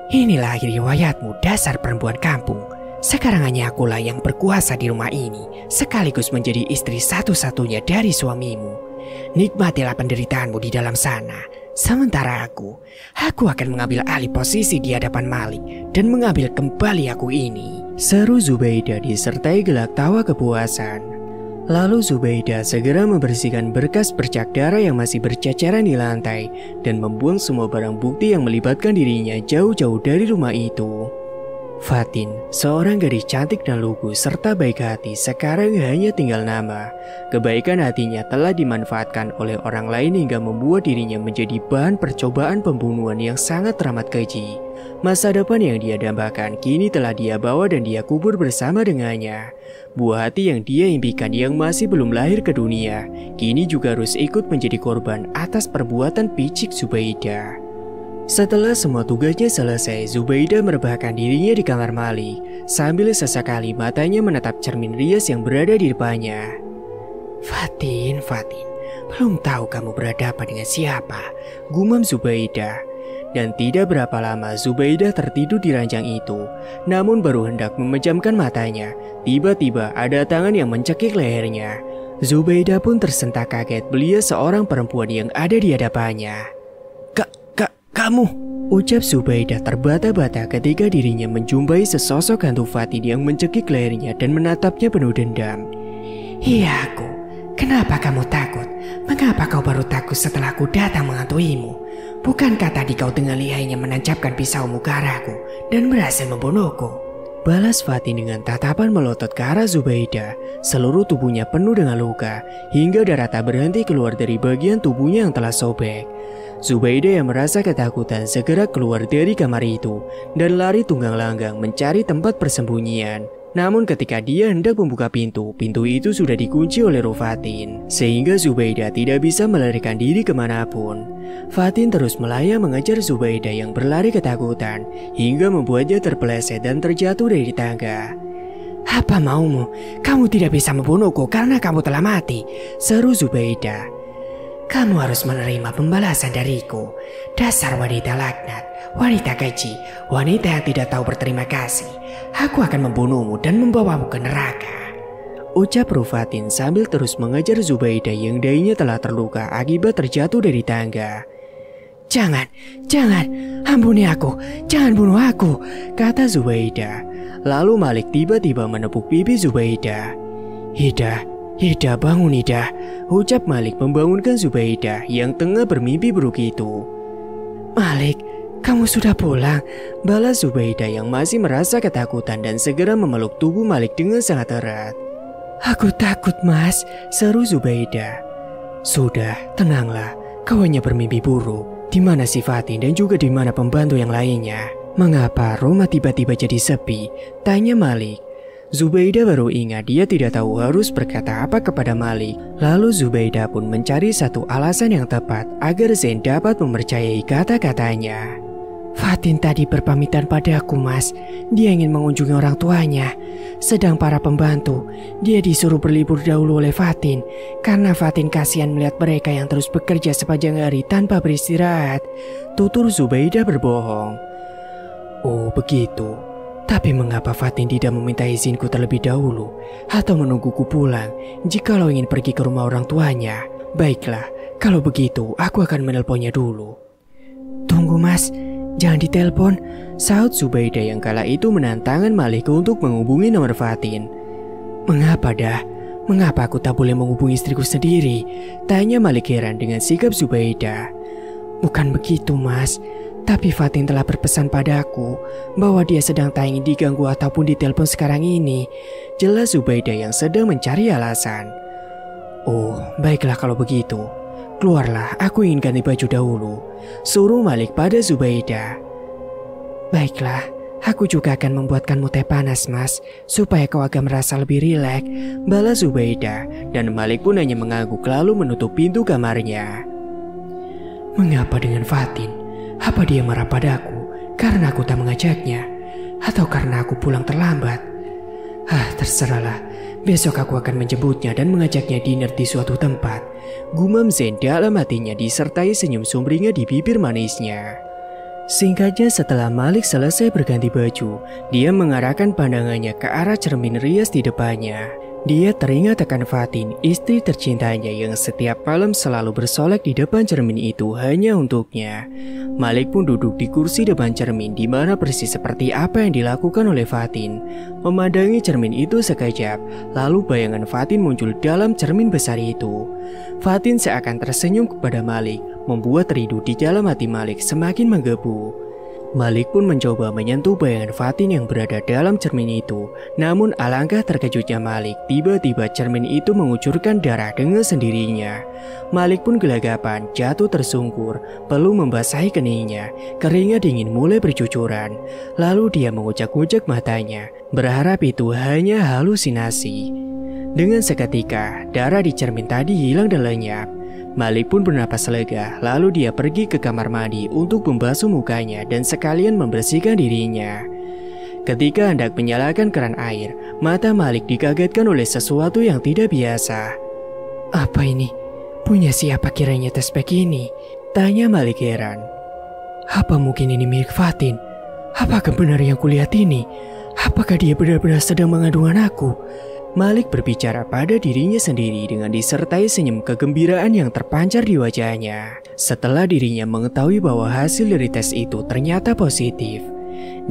"Inilah riwayatmu, dasar perempuan kampung. Sekarang hanya akulah yang berkuasa di rumah ini, sekaligus menjadi istri satu-satunya dari suamimu. Nikmatilah penderitaanmu di dalam sana. Sementara aku akan mengambil alih posisi di hadapan Malik dan mengambil kembali aku ini," seru Zubaidah disertai gelak tawa kepuasan. Lalu Zubaidah segera membersihkan berkas bercak darah yang masih berceceran di lantai dan membuang semua barang bukti yang melibatkan dirinya jauh-jauh dari rumah itu. Fatin, seorang gadis cantik dan lugu serta baik hati, sekarang hanya tinggal nama. Kebaikan hatinya telah dimanfaatkan oleh orang lain hingga membuat dirinya menjadi bahan percobaan pembunuhan yang sangat teramat keji. Masa depan yang dia dambakan kini telah dia bawa dan dia kubur bersama dengannya. Buah hati yang dia impikan yang masih belum lahir ke dunia, kini juga harus ikut menjadi korban atas perbuatan picik Zubaidah. Setelah semua tugasnya selesai, Zubaidah merebahkan dirinya di kamar Malik, sambil sesekali matanya menatap cermin rias yang berada di depannya. Fatin, belum tahu kamu berhadapan dengan siapa," gumam Zubaidah. Dan tidak berapa lama Zubaidah tertidur di ranjang itu. Namun baru hendak memejamkan matanya, tiba-tiba ada tangan yang mencekik lehernya. Zubaidah pun tersentak kaget melihat seorang perempuan yang ada di hadapannya. Kamu, ucap Zubaidah terbata-bata ketika dirinya menjumpai sesosok hantu Fatin yang mencekik lehernya dan menatapnya penuh dendam. "Iya aku. Kenapa kamu takut? Mengapa kau baru takut setelah aku datang menghantuimu? Bukankah tadi kau dengan lihainya menancapkan pisaumu ke arahku dan berhasil membunuhku?" Balas Fatin dengan tatapan melotot ke arah Zubaidah. Seluruh tubuhnya penuh dengan luka, hingga darah tak berhenti keluar dari bagian tubuhnya yang telah sobek. Zubaidah yang merasa ketakutan segera keluar dari kamar itu dan lari tunggang-langgang mencari tempat persembunyian. Namun ketika dia hendak membuka pintu itu sudah dikunci oleh Roh Fatin, sehingga Zubaidah tidak bisa melarikan diri kemanapun. Fatin terus melayang mengejar Zubaidah yang berlari ketakutan, hingga membuatnya terpeleset dan terjatuh dari tangga. "Apa maumu? Kamu tidak bisa membunuhku karena kamu telah mati," seru Zubaidah. "Kamu harus menerima pembalasan dariku. Dasar wanita laknat, wanita keji, wanita yang tidak tahu berterima kasih. Aku akan membunuhmu dan membawamu ke neraka," ucap Roh Fatin sambil terus mengejar Zubaidah yang dainya telah terluka akibat terjatuh dari tangga. Jangan, ampuni aku, jangan bunuh aku," kata Zubaidah. Lalu Malik tiba-tiba menepuk pipi Zubaidah. Ida, bangun Ida," ucap Malik membangunkan Zubaidah yang tengah bermimpi buruk itu. "Malik, Kamu sudah pulang? Balas Zubaidah yang masih merasa ketakutan dan segera memeluk tubuh Malik dengan sangat erat. Aku takut mas, seru Zubaidah. Sudah, tenanglah, kau hanya bermimpi buruk. Di mana si Fatin dan juga di mana pembantu yang lainnya? Mengapa rumah tiba-tiba jadi sepi? Tanya Malik. Zubaidah baru ingat dia tidak tahu harus berkata apa kepada Malik. Lalu Zubaidah pun mencari satu alasan yang tepat agar Zain dapat mempercayai kata-katanya. Fatin tadi berpamitan padaku mas, dia ingin mengunjungi orang tuanya. Sedang para pembantu, dia disuruh berlibur dahulu oleh Fatin. Karena Fatin kasihan melihat mereka yang terus bekerja sepanjang hari tanpa beristirahat. Tutur Zubaidah berbohong. Oh begitu, tapi mengapa Fatin tidak meminta izinku terlebih dahulu atau menungguku pulang jikalau ingin pergi ke rumah orang tuanya? Baiklah, kalau begitu aku akan menelponnya dulu. Tunggu mas, jangan ditelepon, sahut Zubaidah yang kala itu menantangkan Malik untuk menghubungi nomor Fatin. Mengapa dah? Mengapa aku tak boleh menghubungi istriku sendiri? Tanya Malik heran dengan sikap Zubaidah. Bukan begitu mas, tapi Fatin telah berpesan padaku bahwa dia sedang tak ingin diganggu ataupun ditelepon sekarang ini. Jelas Zubaidah yang sedang mencari alasan. Oh, baiklah kalau begitu. Keluarlah, aku ingin ganti baju dahulu, suruh Malik pada Zubaidah. Baiklah, aku juga akan membuatkanmu teh panas mas, supaya kau agak merasa lebih rileks, balas Zubaidah, dan Malik pun hanya mengangguk lalu menutup pintu kamarnya. Mengapa dengan Fatin? Apa dia marah padaku karena aku tak mengajaknya? Atau karena aku pulang terlambat? Terserahlah, besok aku akan menjemputnya dan mengajaknya dinner di suatu tempat. Gumam Zain dalam hatinya disertai senyum sumringah di bibir manisnya. Singkatnya setelah Malik selesai berganti baju, dia mengarahkan pandangannya ke arah cermin rias di depannya. Dia teringat akan Fatin, istri tercintanya yang setiap malam selalu bersolek di depan cermin itu hanya untuknya. Malik pun duduk di kursi depan cermin di mana persis seperti apa yang dilakukan oleh Fatin. Memandangi cermin itu sekejap, lalu bayangan Fatin muncul dalam cermin besar itu. Fatin seakan tersenyum kepada Malik, membuat rindu di dalam hati Malik semakin menggebu. Malik pun mencoba menyentuh bayangan Fatin yang berada dalam cermin itu. Namun alangkah terkejutnya Malik, tiba-tiba cermin itu mengucurkan darah dengan sendirinya. Malik pun gelagapan, jatuh tersungkur, perlu membasahi keningnya. Keringat dingin mulai bercucuran. Lalu dia mengucak-ucak matanya, berharap itu hanya halusinasi. Dengan seketika, darah di cermin tadi hilang dan lenyap. Malik pun bernapas lega, lalu dia pergi ke kamar mandi untuk membasuh mukanya dan sekalian membersihkan dirinya. Ketika hendak menyalakan keran air, mata Malik dikagetkan oleh sesuatu yang tidak biasa. Apa ini? Punya siapa kiranya tespek ini? Tanya Malik heran. Apa mungkin ini milik Fatin? Apakah benar yang kulihat ini? Apakah dia benar-benar sedang mengandung anakku? Malik berbicara pada dirinya sendiri dengan disertai senyum kegembiraan yang terpancar di wajahnya. Setelah dirinya mengetahui bahwa hasil dari tes itu ternyata positif,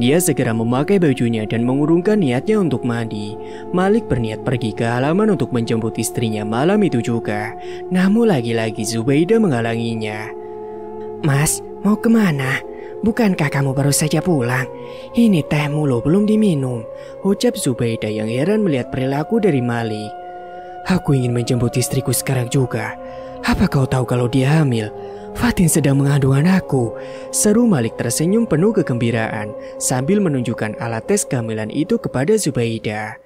dia segera memakai bajunya dan mengurungkan niatnya untuk mandi. Malik berniat pergi ke halaman untuk menjemput istrinya malam itu juga. Namun lagi-lagi Zubaidah menghalanginya. Mas, mau kemana? Bukankah kamu baru saja pulang? Ini tehmu loh belum diminum, ucap Zubaidah yang heran melihat perilaku dari Malik. Aku ingin menjemput istriku sekarang juga. Apa kau tahu kalau dia hamil? Fatin sedang mengandung anakku, seru Malik tersenyum penuh kegembiraan sambil menunjukkan alat tes kehamilan itu kepada Zubaidah.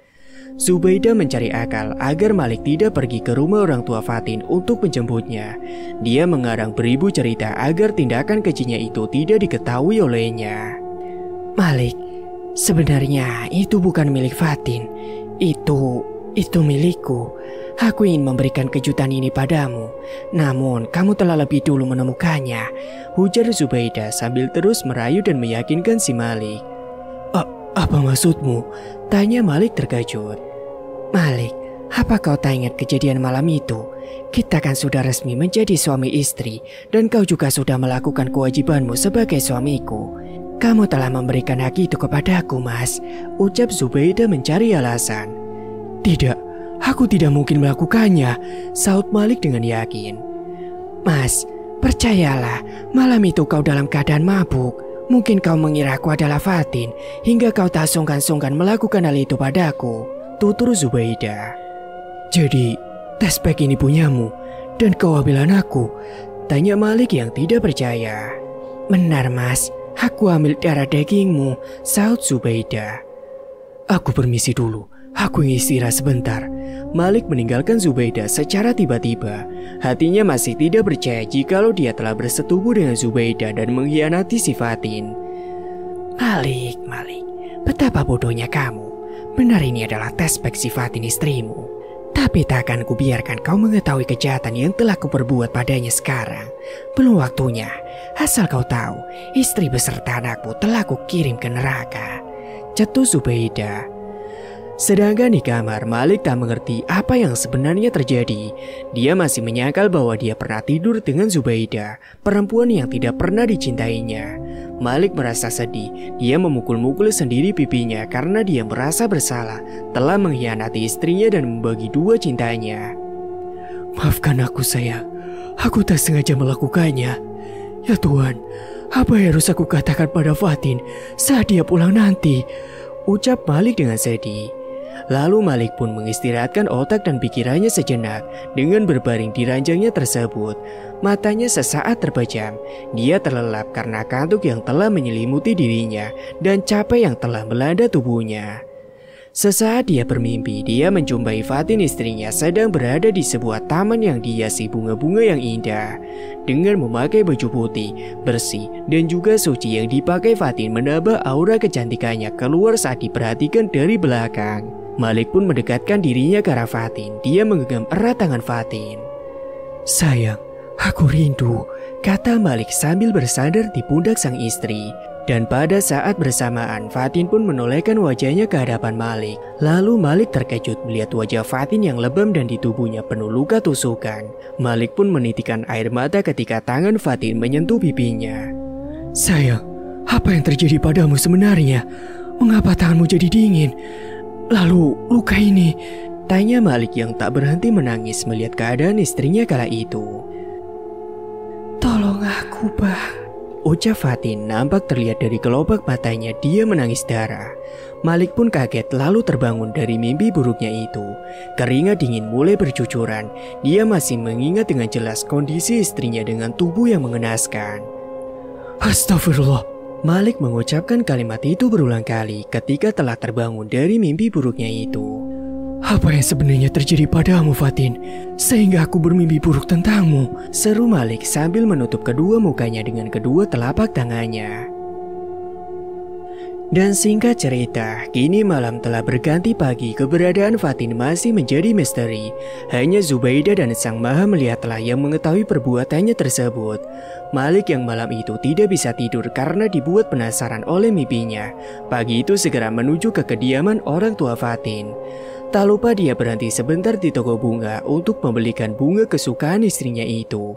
Zubaidah mencari akal agar Malik tidak pergi ke rumah orang tua Fatin untuk menjemputnya. Dia mengarang beribu cerita agar tindakan kejinya itu tidak diketahui olehnya. Malik, sebenarnya itu bukan milik Fatin. Itu milikku. Aku ingin memberikan kejutan ini padamu. Namun kamu telah lebih dulu menemukannya, ujar Zubaidah sambil terus merayu dan meyakinkan si Malik. Apa maksudmu? Tanya Malik terkejut. Malik, apa kau tak ingat kejadian malam itu? Kita kan sudah resmi menjadi suami istri dan kau juga sudah melakukan kewajibanmu sebagai suamiku. Kamu telah memberikan hak itu kepadaku, Mas, ucap Zubaidah mencari alasan. Tidak, aku tidak mungkin melakukannya, sahut Malik dengan yakin. Mas, percayalah, malam itu kau dalam keadaan mabuk. Mungkin kau mengira aku adalah Fatin hingga kau tak sungkan-sungkan melakukan hal itu padaku, tutur Zubaidah. Jadi, tes pack ini punyamu dan kau ambil anakku? Tanya Malik yang tidak percaya. Benar mas, aku ambil darah dagingmu, saut Zubaidah. Aku permisi dulu, aku ingin istirahat sebentar. Malik meninggalkan Zubaidah secara tiba-tiba. Hatinya masih tidak percaya jikalau dia telah bersetubuh dengan Zubaidah dan mengkhianati si Fatin. Malik, betapa bodohnya kamu. Benar ini adalah tes pack si Fatin istrimu. Tapi takkan kubiarkan kau mengetahui kejahatan yang telah kuperbuat padanya sekarang. Belum waktunya, asal kau tahu, istri beserta anakmu telah kukirim ke neraka, cetus Zubaidah. Sedangkan di kamar, Malik tak mengerti apa yang sebenarnya terjadi. Dia masih menyangkal bahwa dia pernah tidur dengan Zubaidah, perempuan yang tidak pernah dicintainya. Malik merasa sedih. Dia memukul-mukul sendiri pipinya karena dia merasa bersalah telah mengkhianati istrinya dan membagi dua cintanya. Maafkan aku sayang, aku tak sengaja melakukannya. Ya Tuhan, apa yang harus aku katakan pada Fatin saat dia pulang nanti? Ucap Malik dengan sedih. Lalu Malik pun mengistirahatkan otak dan pikirannya sejenak dengan berbaring di ranjangnya tersebut. Matanya sesaat terpejam. Dia terlelap karena kantuk yang telah menyelimuti dirinya dan capek yang telah melanda tubuhnya. Sesaat dia bermimpi, dia menjumpai Fatin istrinya sedang berada di sebuah taman yang dihiasi bunga-bunga yang indah. Dengan memakai baju putih, bersih, dan juga suci yang dipakai Fatin menambah aura kecantikannya keluar saat diperhatikan dari belakang. Malik pun mendekatkan dirinya ke arah Fatin. Dia menggenggam erat tangan Fatin. Sayang, aku rindu, kata Malik sambil bersandar di pundak sang istri. Dan pada saat bersamaan, Fatin pun menolehkan wajahnya ke hadapan Malik. Lalu Malik terkejut melihat wajah Fatin yang lebam dan di tubuhnya penuh luka tusukan. Malik pun menitikkan air mata ketika tangan Fatin menyentuh pipinya. Sayang, apa yang terjadi padamu sebenarnya? Mengapa tanganmu jadi dingin? Lalu luka ini? Tanya Malik yang tak berhenti menangis melihat keadaan istrinya kala itu. Tolong aku, Bah. Ucap Fatin nampak terlihat dari kelopak matanya dia menangis darah. Malik pun kaget lalu terbangun dari mimpi buruknya itu. Keringat dingin mulai bercucuran. Dia masih mengingat dengan jelas kondisi istrinya dengan tubuh yang mengenaskan. Astagfirullah. Malik mengucapkan kalimat itu berulang kali ketika telah terbangun dari mimpi buruknya itu. Apa yang sebenarnya terjadi padamu, Fatin? Sehingga aku bermimpi buruk tentangmu, seru Malik sambil menutup kedua mukanya dengan kedua telapak tangannya. Dan singkat cerita, kini malam telah berganti pagi. Keberadaan Fatin masih menjadi misteri. Hanya Zubaidah dan Sang Maha Melihatlah yang mengetahui perbuatannya tersebut. Malik yang malam itu tidak bisa tidur karena dibuat penasaran oleh mimpinya. Pagi itu segera menuju ke kediaman orang tua Fatin. Tak lupa dia berhenti sebentar di toko bunga untuk membelikan bunga kesukaan istrinya itu.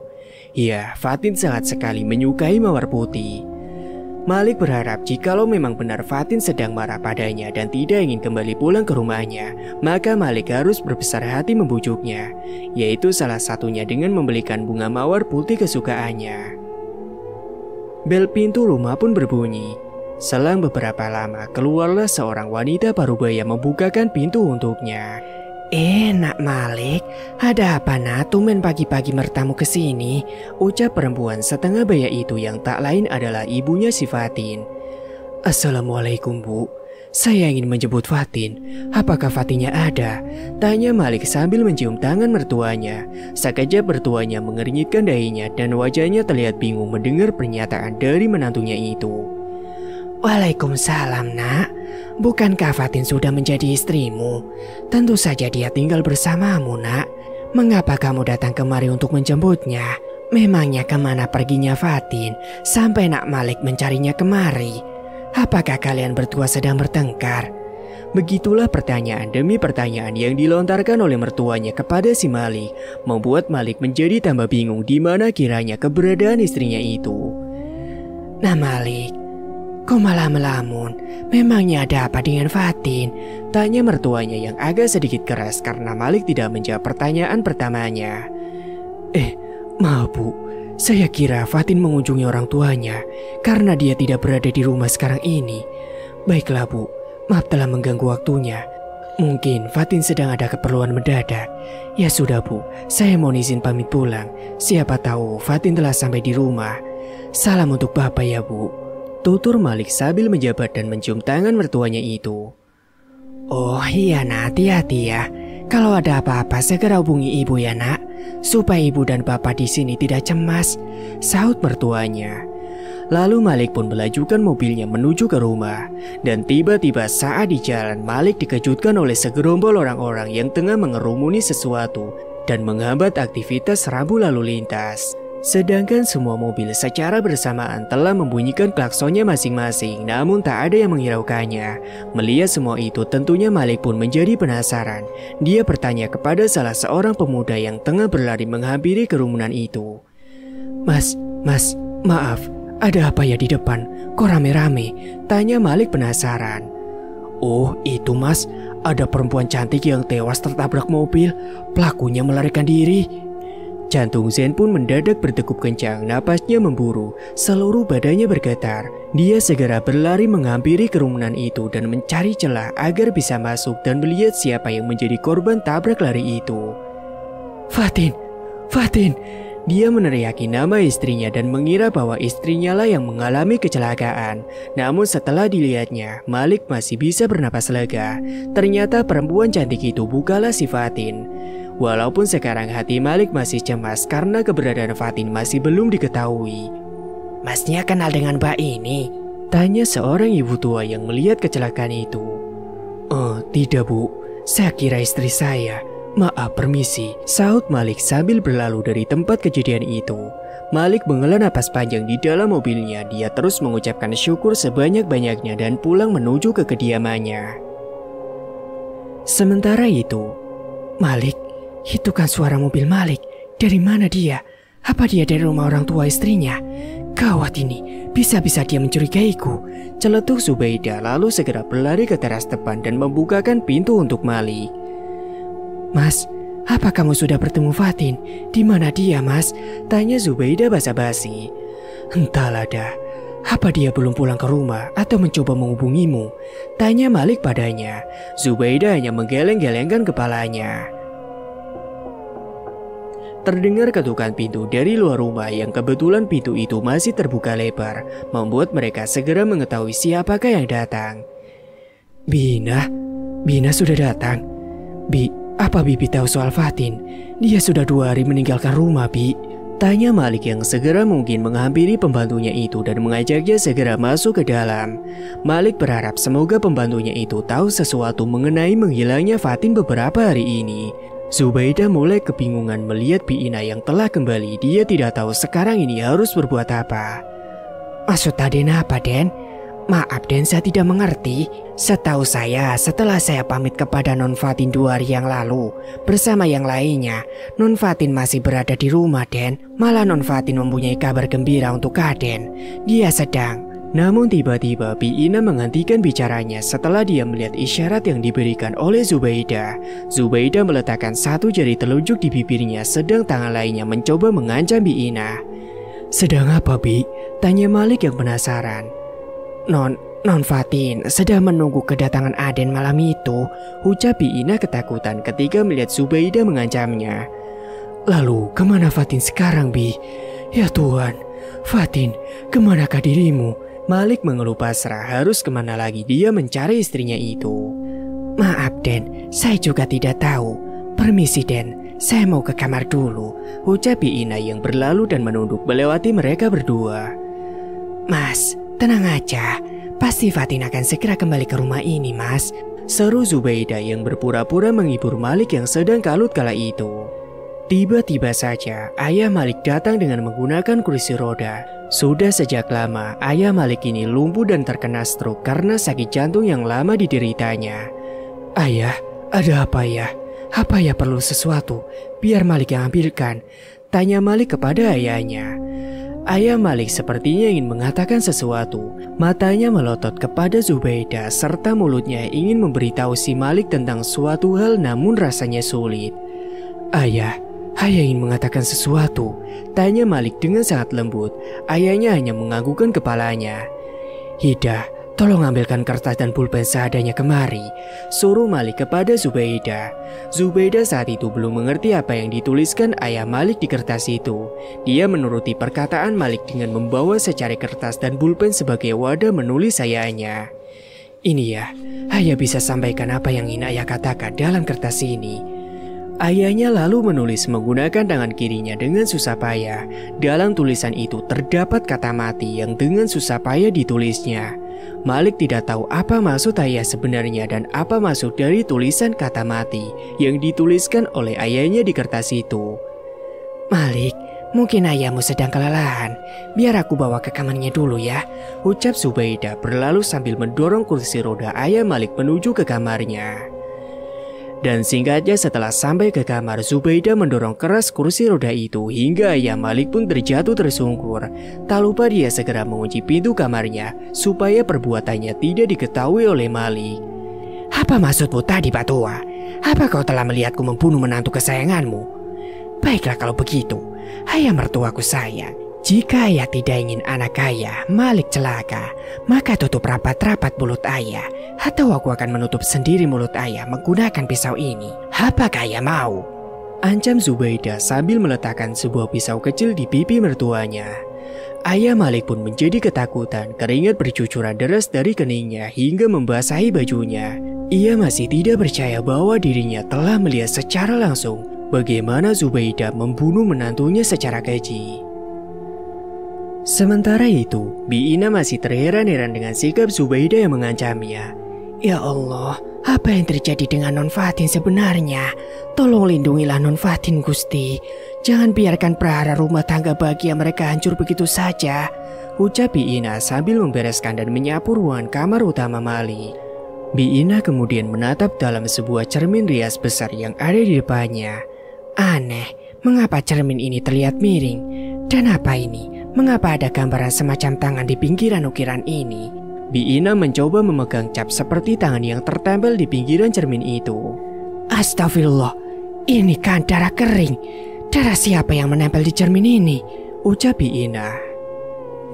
Ya, Fatin sangat sekali menyukai mawar putih. Malik berharap jikalau memang benar Fatin sedang marah padanya dan tidak ingin kembali pulang ke rumahnya, maka Malik harus berbesar hati membujuknya, yaitu salah satunya dengan membelikan bunga mawar putih kesukaannya. Bel pintu rumah pun berbunyi. Selang beberapa lama, keluarlah seorang wanita parubaya membukakan pintu untuknya. Nak Malik, ada apa nak? Tumben pagi-pagi mertamu ke sini? Ucap perempuan setengah baya itu yang tak lain adalah ibunya si Fatin. Assalamualaikum Bu, saya ingin menjemput Fatin. Apakah Fatinnya ada? Tanya Malik sambil mencium tangan mertuanya. Sekejap mertuanya mengernyitkan dahinya dan wajahnya terlihat bingung mendengar pernyataan dari menantunya itu. Waalaikumsalam nak. Bukankah Fatin sudah menjadi istrimu? Tentu saja dia tinggal bersamamu nak. Mengapa kamu datang kemari untuk menjemputnya? Memangnya kemana perginya Fatin sampai nak Malik mencarinya kemari? Apakah kalian berdua sedang bertengkar? Begitulah pertanyaan demi pertanyaan yang dilontarkan oleh mertuanya kepada si Malik, membuat Malik menjadi tambah bingung di mana kiranya keberadaan istrinya itu. Nah Malik, kau malah melamun. Memangnya ada apa dengan Fatin? Tanya mertuanya yang agak sedikit keras karena Malik tidak menjawab pertanyaan pertamanya. Maaf Bu, Saya kira Fatin mengunjungi orang tuanya karena dia tidak berada di rumah sekarang ini. Baiklah Bu, maaf telah mengganggu waktunya. Mungkin Fatin sedang ada keperluan mendadak. Ya sudah Bu, saya mohon izin pamit pulang. Siapa tahu Fatin telah sampai di rumah. Salam untuk Bapak ya Bu, tutur Malik sambil menjabat dan mencium tangan mertuanya itu. Oh iya nak, hati-hati ya. Kalau ada apa-apa segera hubungi ibu ya nak, supaya ibu dan bapak di sini tidak cemas, sahut mertuanya. Lalu Malik pun melajukan mobilnya menuju ke rumah. Dan tiba-tiba saat di jalan, Malik dikejutkan oleh segerombol orang-orang yang tengah mengerumuni sesuatu dan menghambat aktivitas rambu lalu lintas. Sedangkan semua mobil secara bersamaan telah membunyikan klaksonnya masing-masing, namun tak ada yang menghiraukannya. Melihat semua itu, tentunya Malik pun menjadi penasaran. Dia bertanya kepada salah seorang pemuda yang tengah berlari menghampiri kerumunan itu. Mas, maaf, ada apa ya di depan? Kok rame-rame? Tanya Malik penasaran. Oh, itu Mas, ada perempuan cantik yang tewas tertabrak mobil. Pelakunya melarikan diri. Jantung Zen pun mendadak berdegup kencang, napasnya memburu, seluruh badannya bergetar. Dia segera berlari menghampiri kerumunan itu dan mencari celah agar bisa masuk dan melihat siapa yang menjadi korban tabrak lari itu. Fatin! Dia meneriaki nama istrinya dan mengira bahwa istrinya lah yang mengalami kecelakaan. Namun setelah dilihatnya, Malik masih bisa bernapas lega. Ternyata perempuan cantik itu bukanlah si Fatin. Walaupun sekarang hati Malik masih cemas karena keberadaan Fatin masih belum diketahui. Masnya kenal dengan mbak ini? Tanya seorang ibu tua yang melihat kecelakaan itu. Oh, tidak Bu, saya kira istri saya. Maaf, permisi, sahut Malik sambil berlalu dari tempat kejadian itu. Malik menghela napas panjang di dalam mobilnya. Dia terus mengucapkan syukur sebanyak-banyaknya dan pulang menuju ke kediamannya. Sementara itu, Malik, itu kan suara mobil Malik. Dari mana dia? Apa dia dari rumah orang tua istrinya? Gawat ini, bisa-bisa dia mencurigaiku. Celetuk Zubaidah lalu segera berlari ke teras depan dan membukakan pintu untuk Malik. Mas, apa kamu sudah bertemu Fatin? Di mana dia, Mas? Tanya Zubaidah basa-basi. Entahlah dah. Apa dia belum pulang ke rumah atau mencoba menghubungimu? Tanya Malik padanya. Zubaidah hanya menggeleng-gelengkan kepalanya. Terdengar ketukan pintu dari luar rumah yang kebetulan pintu itu masih terbuka lebar, membuat mereka segera mengetahui siapakah yang datang. Bina sudah datang. Apa Bibi tahu soal Fatin? Dia sudah 2 hari meninggalkan rumah, Bi. Tanya Malik yang segera mungkin menghampiri pembantunya itu dan mengajaknya segera masuk ke dalam. Malik berharap semoga pembantunya itu tahu sesuatu mengenai menghilangnya Fatin beberapa hari ini. Zubaidah mulai kebingungan melihat Bi Ina yang telah kembali. Dia tidak tahu sekarang ini harus berbuat apa. Maksud Aden apa, Den? Maaf Den, saya tidak mengerti. Setahu saya, setelah saya pamit kepada Non Fatin 2 hari yang lalu bersama yang lainnya, Non Fatin masih berada di rumah Den. Malah Non Fatin mempunyai kabar gembira untuk Aden. Dia sedang... Namun tiba-tiba Bi Ina menghentikan bicaranya setelah dia melihat isyarat yang diberikan oleh Zubaidah. Zubaidah meletakkan 1 jari telunjuk di bibirnya sedang tangan lainnya mencoba mengancam Bi Ina. Sedang apa Bi? Tanya Malik yang penasaran. Non Fatin sedang menunggu kedatangan Aden malam itu, ucap Bi Ina ketakutan ketika melihat Zubaidah mengancamnya. Lalu kemana Fatin sekarang Bi? Ya Tuhan, Fatin, kemanakah dirimu? Malik mengeluh pasrah, harus kemana lagi dia mencari istrinya itu. Maaf Den, saya juga tidak tahu. Permisi Den, saya mau ke kamar dulu, ucap Bi Ina yang berlalu dan menunduk melewati mereka berdua. Mas, tenang aja, pasti Fatin akan segera kembali ke rumah ini Mas, seru Zubaidah yang berpura-pura menghibur Malik yang sedang kalut kala itu. Tiba-tiba saja ayah Malik datang dengan menggunakan kursi roda. Sudah sejak lama ayah Malik ini lumpuh dan terkena stroke karena sakit jantung yang lama dideritanya. Ayah, ada apa ya? Apa ya perlu sesuatu? Biar Malik yang ambilkan, tanya Malik kepada ayahnya. Ayah Malik sepertinya ingin mengatakan sesuatu. Matanya melotot kepada Zubaidah serta mulutnya ingin memberitahu si Malik tentang suatu hal namun rasanya sulit. Ayah, Ayah ingin mengatakan sesuatu, tanya Malik dengan sangat lembut. Ayahnya hanya menganggukkan kepalanya. Hidah, tolong ambilkan kertas dan pulpen seadanya kemari, suruh Malik kepada Zubaidah. Zubaidah saat itu belum mengerti apa yang dituliskan ayah Malik di kertas itu. Dia menuruti perkataan Malik dengan membawa secari kertas dan pulpen sebagai wadah menulis ayahnya. Ini ya, ayah bisa sampaikan apa yang ingin ayah katakan dalam kertas ini. Ayahnya lalu menulis menggunakan tangan kirinya dengan susah payah. Dalam tulisan itu terdapat kata mati yang dengan susah payah ditulisnya. Malik tidak tahu apa maksud ayah sebenarnya dan apa maksud dari tulisan kata mati yang dituliskan oleh ayahnya di kertas itu. Malik, mungkin ayahmu sedang kelelahan. Biar aku bawa ke kamarnya dulu ya, ucap Zubaidah berlalu sambil mendorong kursi roda ayah Malik menuju ke kamarnya. Dan singkatnya setelah sampai ke kamar, Zubaidah mendorong keras kursi roda itu hingga ayah Malik pun terjatuh tersungkur. Tak lupa dia segera mengunci pintu kamarnya supaya perbuatannya tidak diketahui oleh Malik. Apa maksudmu tadi, Pak Tua? Apa kau telah melihatku membunuh menantu kesayanganmu? Baiklah kalau begitu, ayah mertuaku sayang. Jika ayah tidak ingin anak ayah, Malik celaka, maka tutup rapat-rapat mulut ayah. Atau aku akan menutup sendiri mulut ayah menggunakan pisau ini. Apakah ayah mau? Ancam Zubaidah sambil meletakkan sebuah pisau kecil di pipi mertuanya. Ayah Malik pun menjadi ketakutan, keringat bercucuran deras dari keningnya hingga membasahi bajunya. Ia masih tidak percaya bahwa dirinya telah melihat secara langsung bagaimana Zubaidah membunuh menantunya secara keji. Sementara itu, Biina masih terheran-heran dengan sikap Zubaidah yang mengancamnya. Ya Allah, apa yang terjadi dengan Non Fatin sebenarnya? Tolong lindungilah Non Fatin, Gusti. Jangan biarkan prahara rumah tangga bahagia mereka hancur begitu saja, ucap Biina sambil membereskan dan menyapu ruangan kamar utama Malik. Biina kemudian menatap dalam sebuah cermin rias besar yang ada di depannya. Aneh, mengapa cermin ini terlihat miring? Dan apa ini? Mengapa ada gambaran semacam tangan di pinggiran ukiran ini? Biina mencoba memegang cap seperti tangan yang tertempel di pinggiran cermin itu. Astagfirullah, ini kan darah kering. Darah siapa yang menempel di cermin ini? Ucap Biina.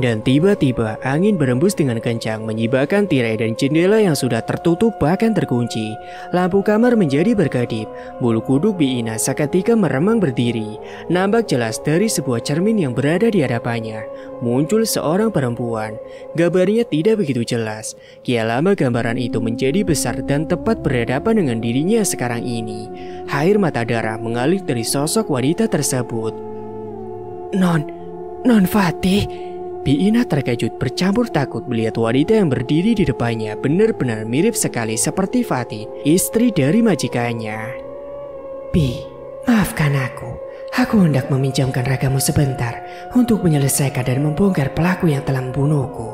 Dan tiba-tiba angin berembus dengan kencang menyibakkan tirai dan jendela yang sudah tertutup bahkan terkunci. Lampu kamar menjadi berkedip. Bulu kuduk Biina seketika meremang berdiri. Nampak jelas dari sebuah cermin yang berada di hadapannya. Muncul seorang perempuan. Gambarnya tidak begitu jelas. Kian lama gambaran itu menjadi besar dan tepat berhadapan dengan dirinya sekarang ini. Air mata darah mengalir dari sosok wanita tersebut. Non Fatih. Biina terkejut bercampur takut melihat wanita yang berdiri di depannya benar-benar mirip sekali seperti Fatih, istri dari majikannya. Bi, maafkan aku. Aku hendak meminjamkan ragamu sebentar untuk menyelesaikan dan membongkar pelaku yang telah membunuhku,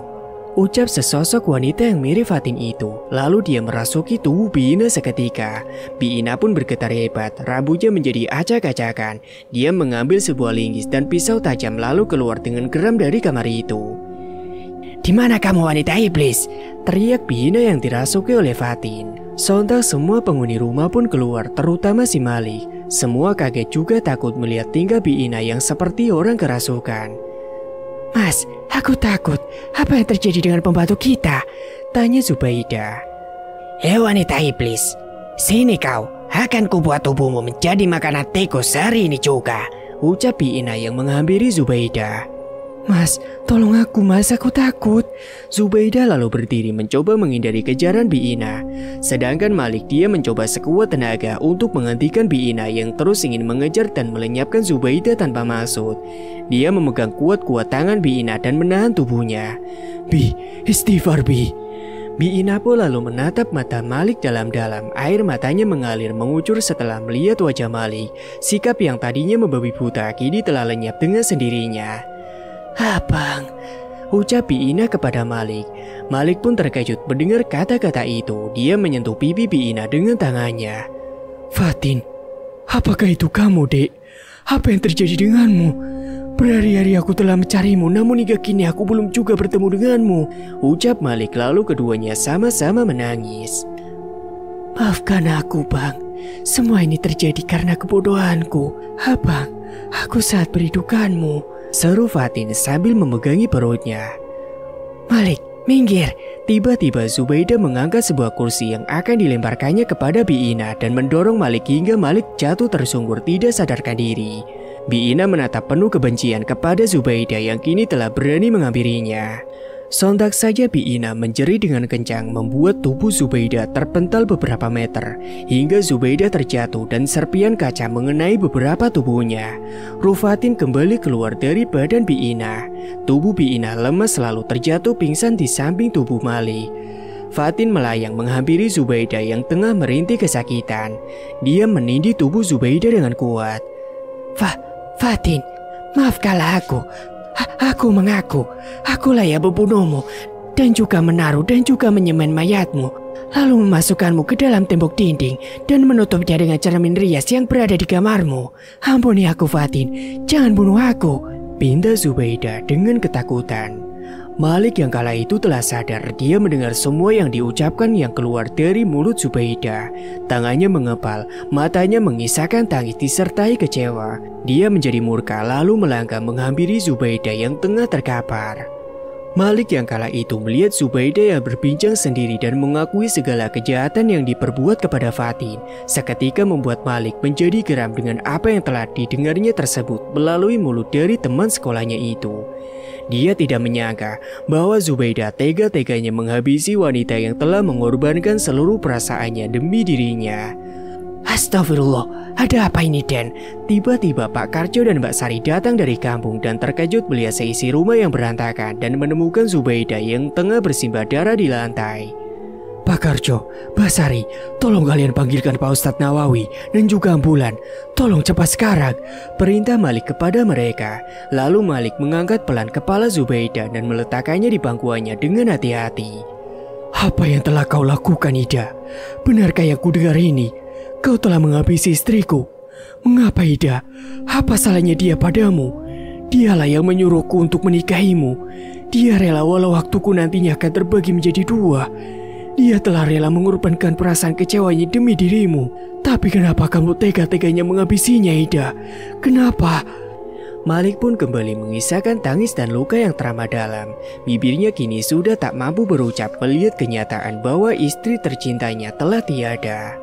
ucap sesosok wanita yang mirip Fatin itu. Lalu dia merasuki tubuh Biina seketika. Biina pun bergetar hebat, rambutnya menjadi acak-acakan. Dia mengambil sebuah linggis dan pisau tajam lalu keluar dengan geram dari kamar itu. Di mana kamu wanita iblis? Teriak Biina yang dirasuki oleh Fatin. Sontak semua penghuni rumah pun keluar, terutama si Malik. Semua kaget juga takut melihat tingkah Biina yang seperti orang kerasukan. Mas, aku takut. Apa yang terjadi dengan pembantu kita? Tanya Zubaidah. Wanita iblis, sini kau. Akan kubuat tubuhmu menjadi makanan tikus hari ini juga, ucap Biina yang menghampiri Zubaidah. Mas, tolong aku mas, aku takut. Zubaidah lalu berdiri mencoba menghindari kejaran Biina. Sedangkan Malik dia mencoba sekuat tenaga untuk menghentikan Biina yang terus ingin mengejar dan melenyapkan Zubaidah tanpa maksud. Dia memegang kuat-kuat tangan Biina dan menahan tubuhnya. Bi, istighfar Bi. Biina pun lalu menatap mata Malik dalam-dalam. Air matanya mengalir mengucur setelah melihat wajah Malik. Sikap yang tadinya membabi buta kini telah lenyap dengan sendirinya. Abang, ucap Biina kepada Malik. Malik pun terkejut mendengar kata-kata itu. Dia menyentuh pipi Biina dengan tangannya. Fatin, apakah itu kamu, Dek? Apa yang terjadi denganmu? Berhari-hari aku telah mencarimu, namun hingga kini aku belum juga bertemu denganmu, ucap Malik. Lalu keduanya sama-sama menangis. Maafkan aku, Bang. Semua ini terjadi karena kebodohanku. Abang, aku sangat merindukanmu, seru Fatin sambil memegangi perutnya. Malik, minggir. Tiba-tiba Zubaida mengangkat sebuah kursi yang akan dilemparkannya kepada Biina dan mendorong Malik hingga Malik jatuh tersungkur tidak sadarkan diri. Biina menatap penuh kebencian kepada Zubaida yang kini telah berani menghampirinya. Sontak saja Biina menjerit dengan kencang membuat tubuh Zubaida terpental beberapa meter hingga Zubaida terjatuh dan serpian kaca mengenai beberapa tubuhnya. Rufatin kembali keluar dari badan Biina. Tubuh Biina lemas lalu terjatuh pingsan di samping tubuh Malik. Fatin melayang menghampiri Zubaida yang tengah merintih kesakitan. Dia menindih tubuh Zubaida dengan kuat. Fatin, maafkanlah aku. Aku mengaku, akulah yang membunuhmu dan juga menaruh dan juga menyemen mayatmu, lalu memasukkanmu ke dalam tembok dinding dan menutupnya dengan cermin rias yang berada di kamarmu. Ampuni aku Fatin, jangan bunuh aku, pinta Zubaida dengan ketakutan. Malik yang kala itu telah sadar. Dia mendengar semua yang diucapkan yang keluar dari mulut Zubaida. Tangannya mengepal, matanya mengisahkan tangis disertai kecewa. Dia menjadi murka lalu melangkah menghampiri Zubaida yang tengah terkapar. Malik yang kala itu melihat Zubaida yang berbincang sendiri dan mengakui segala kejahatan yang diperbuat kepada Fatin. Seketika membuat Malik menjadi geram dengan apa yang telah didengarnya tersebut melalui mulut dari teman sekolahnya itu. Dia tidak menyangka bahwa Zubaida tega-teganya menghabisi wanita yang telah mengorbankan seluruh perasaannya demi dirinya. Astagfirullah, ada apa ini Den? Tiba-tiba Pak Karjo dan Mbak Sari datang dari kampung dan terkejut melihat seisi rumah yang berantakan dan menemukan Zubaida yang tengah bersimbah darah di lantai. Pak Karjo, Mbak Sari, tolong kalian panggilkan Pak Ustadz Nawawi dan juga ambulan. Tolong cepat sekarang, perintah Malik kepada mereka. Lalu Malik mengangkat pelan kepala Zubaida dan meletakkannya di pangkuannya dengan hati-hati. Apa yang telah kau lakukan, Ida? Benarkah yang kudengar ini? Kau telah menghabisi istriku. Mengapa, Ida? Apa salahnya dia padamu? Dialah yang menyuruhku untuk menikahimu. Dia rela walau waktuku nantinya akan terbagi menjadi dua. Dia telah rela mengorbankan perasaan kecewanya demi dirimu. Tapi kenapa kamu tega-teganya menghabisinya, Ida? Kenapa? Malik pun kembali mengisahkan tangis dan luka yang teramat dalam. Bibirnya kini sudah tak mampu berucap melihat kenyataan bahwa istri tercintanya telah tiada.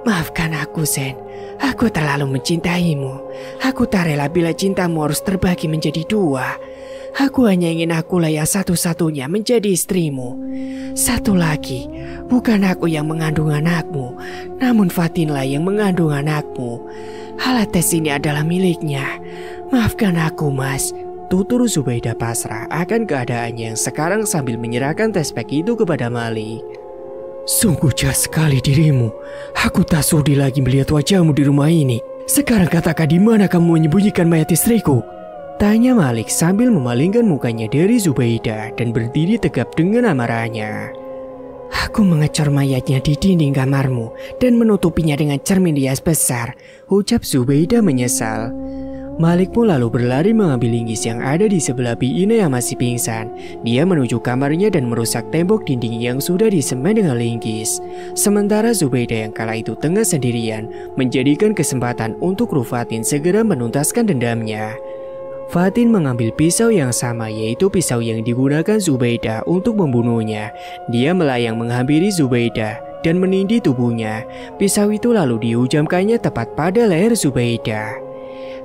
Maafkan aku, Zen. Aku terlalu mencintaimu. Aku tak rela bila cintamu harus terbagi menjadi dua. Aku hanya ingin akulah yang satu-satunya menjadi istrimu. Satu lagi, bukan aku yang mengandung anakmu, namun Fatinlah yang mengandung anakmu. Alat tes ini adalah miliknya. Maafkan aku, Mas. Tutur Zubaida pasrah akan keadaannya yang sekarang sambil menyerahkan tes pack itu kepada Malik. Sungguh jahat sekali dirimu. Aku tak sudi lagi melihat wajahmu di rumah ini. Sekarang katakan di mana kamu menyembunyikan mayat istriku? Tanya Malik sambil memalingkan mukanya dari Zubaida dan berdiri tegap dengan amarahnya. Aku mengecor mayatnya di dinding kamarmu dan menutupinya dengan cermin rias besar, ucap Zubaida menyesal. Malik pun lalu berlari mengambil linggis yang ada di sebelah Biina yang masih pingsan. Dia menuju kamarnya dan merusak tembok dinding yang sudah disemen dengan linggis. Sementara Zubaida yang kala itu tengah sendirian menjadikan kesempatan untuk Rufatin segera menuntaskan dendamnya. Fatin mengambil pisau yang sama, yaitu pisau yang digunakan Zubaida untuk membunuhnya. Dia melayang menghampiri Zubaida dan menindih tubuhnya. Pisau itu lalu dihujamkannya tepat pada leher Zubaida.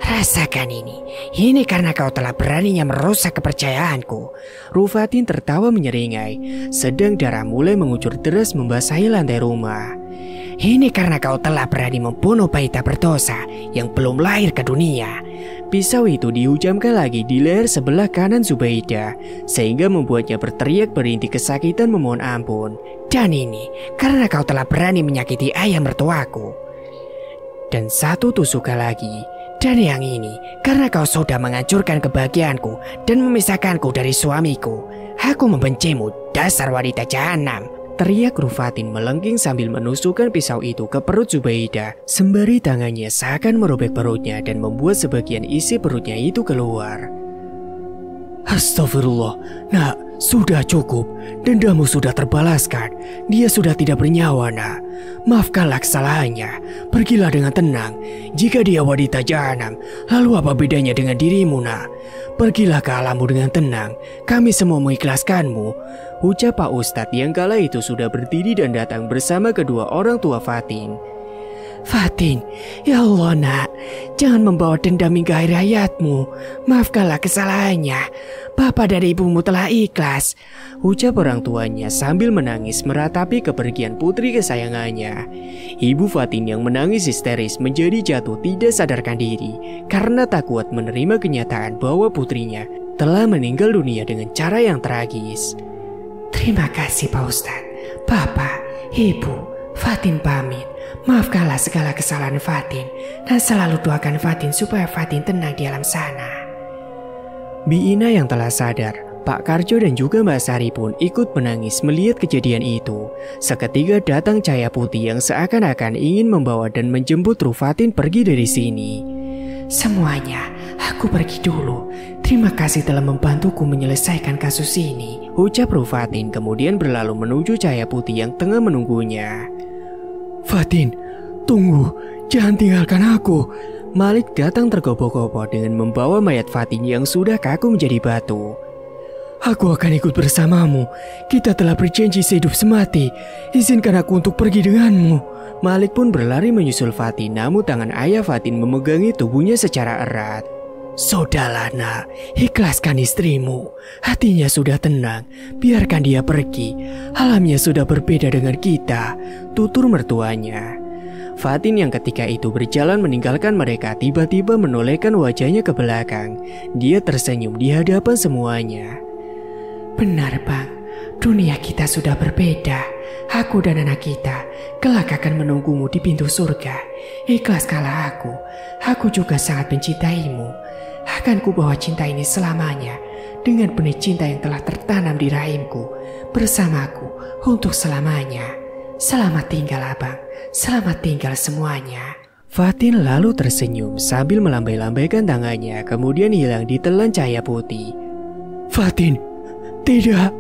Rasakan ini karena kau telah beraninya merusak kepercayaanku. Rufatin tertawa menyeringai, sedang darah mulai mengucur deras membasahi lantai rumah. Ini karena kau telah berani membunuh bayi tak berdosa yang belum lahir ke dunia. Pisau itu dihujamkan lagi di leher sebelah kanan Zubaida, sehingga membuatnya berteriak berintih kesakitan memohon ampun. Dan ini karena kau telah berani menyakiti ayah mertuaku. Dan satu tusukan lagi. Dan yang ini karena kau sudah menghancurkan kebahagiaanku dan memisahkanku dari suamiku. Aku membencimu, dasar wanita jahanam. Teriak Rufatin melengking sambil menusukkan pisau itu ke perut Zubaida. Sembari tangannya seakan merobek perutnya dan membuat sebagian isi perutnya itu keluar. Astagfirullah, nak, Sudah cukup, dendamu sudah terbalaskan. Dia sudah tidak bernyawa, nak. Maafkanlah kesalahannya. Pergilah dengan tenang. Jika dia wanita jahanam, lalu apa bedanya dengan dirimu, nak? Pergilah ke alammu dengan tenang. Kami semua mengikhlaskanmu. Ucap Pak Ustadz yang kala itu sudah berdiri dan datang bersama kedua orang tua Fatin. Fatin, ya Allah nak, jangan membawa dendam hingga akhir hayatmu. Maafkanlah kesalahannya. Bapak dan ibumu telah ikhlas. Ucap orang tuanya sambil menangis meratapi kepergian putri kesayangannya. Ibu Fatin yang menangis histeris menjadi jatuh tidak sadarkan diri karena tak kuat menerima kenyataan bahwa putrinya telah meninggal dunia dengan cara yang tragis. Terima kasih Pak Ustadz. Bapak, Ibu, Fatin pamit. Maafkanlah segala kesalahan Fatin dan selalu doakan Fatin supaya Fatin tenang di alam sana. Bi Ina yang telah sadar, Pak Karjo dan juga Mbak Sari pun ikut menangis melihat kejadian itu. Seketika datang cahaya putih yang seakan-akan ingin membawa dan menjemput Ruh Fatin pergi dari sini. Semuanya, aku pergi dulu. Terima kasih telah membantuku menyelesaikan kasus ini. Ucap Ruh Fatin kemudian berlalu menuju cahaya putih yang tengah menunggunya. Fatin, tunggu, jangan tinggalkan aku. Malik datang tergopoh-gopoh dengan membawa mayat Fatin yang sudah kaku menjadi batu. Aku akan ikut bersamamu. Kita telah berjanji sehidup semati. Izinkan aku untuk pergi denganmu. Malik pun berlari menyusul Fatin, namun tangan ayah Fatin memegangi tubuhnya secara erat. Sudahlah nak, ikhlaskan istrimu. Hatinya sudah tenang, biarkan dia pergi. Alamnya sudah berbeda dengan kita, tutur mertuanya. Fatin yang ketika itu berjalan meninggalkan mereka tiba-tiba menolehkan wajahnya ke belakang. Dia tersenyum di hadapan semuanya. Benar bang, dunia kita sudah berbeda. Aku dan anak kita kelak akan menunggumu di pintu surga. Ikhlaskanlah aku. Aku juga sangat mencintaimu. Akan kubawa cinta ini selamanya dengan benih cinta yang telah tertanam di rahimku bersamaku untuk selamanya. Selamat tinggal abang, selamat tinggal semuanya. Fatin lalu tersenyum sambil melambai-lambaikan tangannya kemudian hilang ditelan cahaya putih. Fatin, tidak.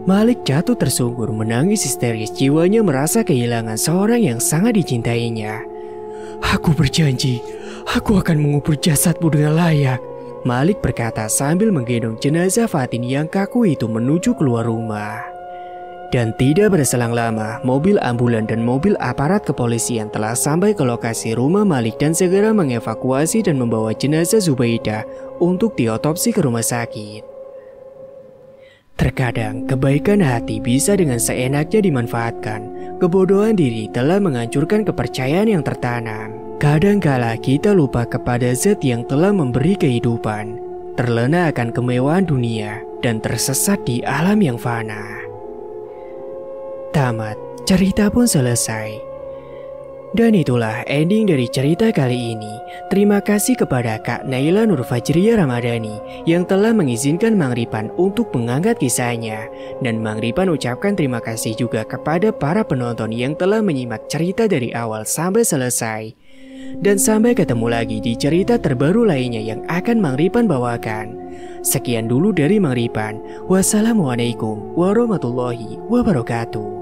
Malik jatuh tersungkur menangis histeris, jiwanya merasa kehilangan seorang yang sangat dicintainya. Aku berjanji, aku akan mengubur jasadmu dengan layak. Malik berkata sambil menggendong jenazah Fatin yang kaku itu menuju keluar rumah. Dan tidak berselang lama, mobil ambulan dan mobil aparat kepolisian telah sampai ke lokasi rumah Malik dan segera mengevakuasi dan membawa jenazah Zubaidah untuk diotopsi ke rumah sakit. Terkadang kebaikan hati bisa dengan seenaknya dimanfaatkan. Kebodohan diri telah menghancurkan kepercayaan yang tertanam. Kadangkala kita lupa kepada zat yang telah memberi kehidupan, terlena akan kemewahan dunia, dan tersesat di alam yang fana. Tamat, cerita pun selesai. Dan itulah ending dari cerita kali ini. Terima kasih kepada Kak Naila Nur Fajriya Ramadhani yang telah mengizinkan Mang Ripan untuk mengangkat kisahnya. Dan Mang Ripan ucapkan terima kasih juga kepada para penonton yang telah menyimak cerita dari awal sampai selesai. Dan sampai ketemu lagi di cerita terbaru lainnya yang akan Mang Ripan bawakan. Sekian dulu dari Mang Ripan. Wassalamualaikum warahmatullahi wabarakatuh.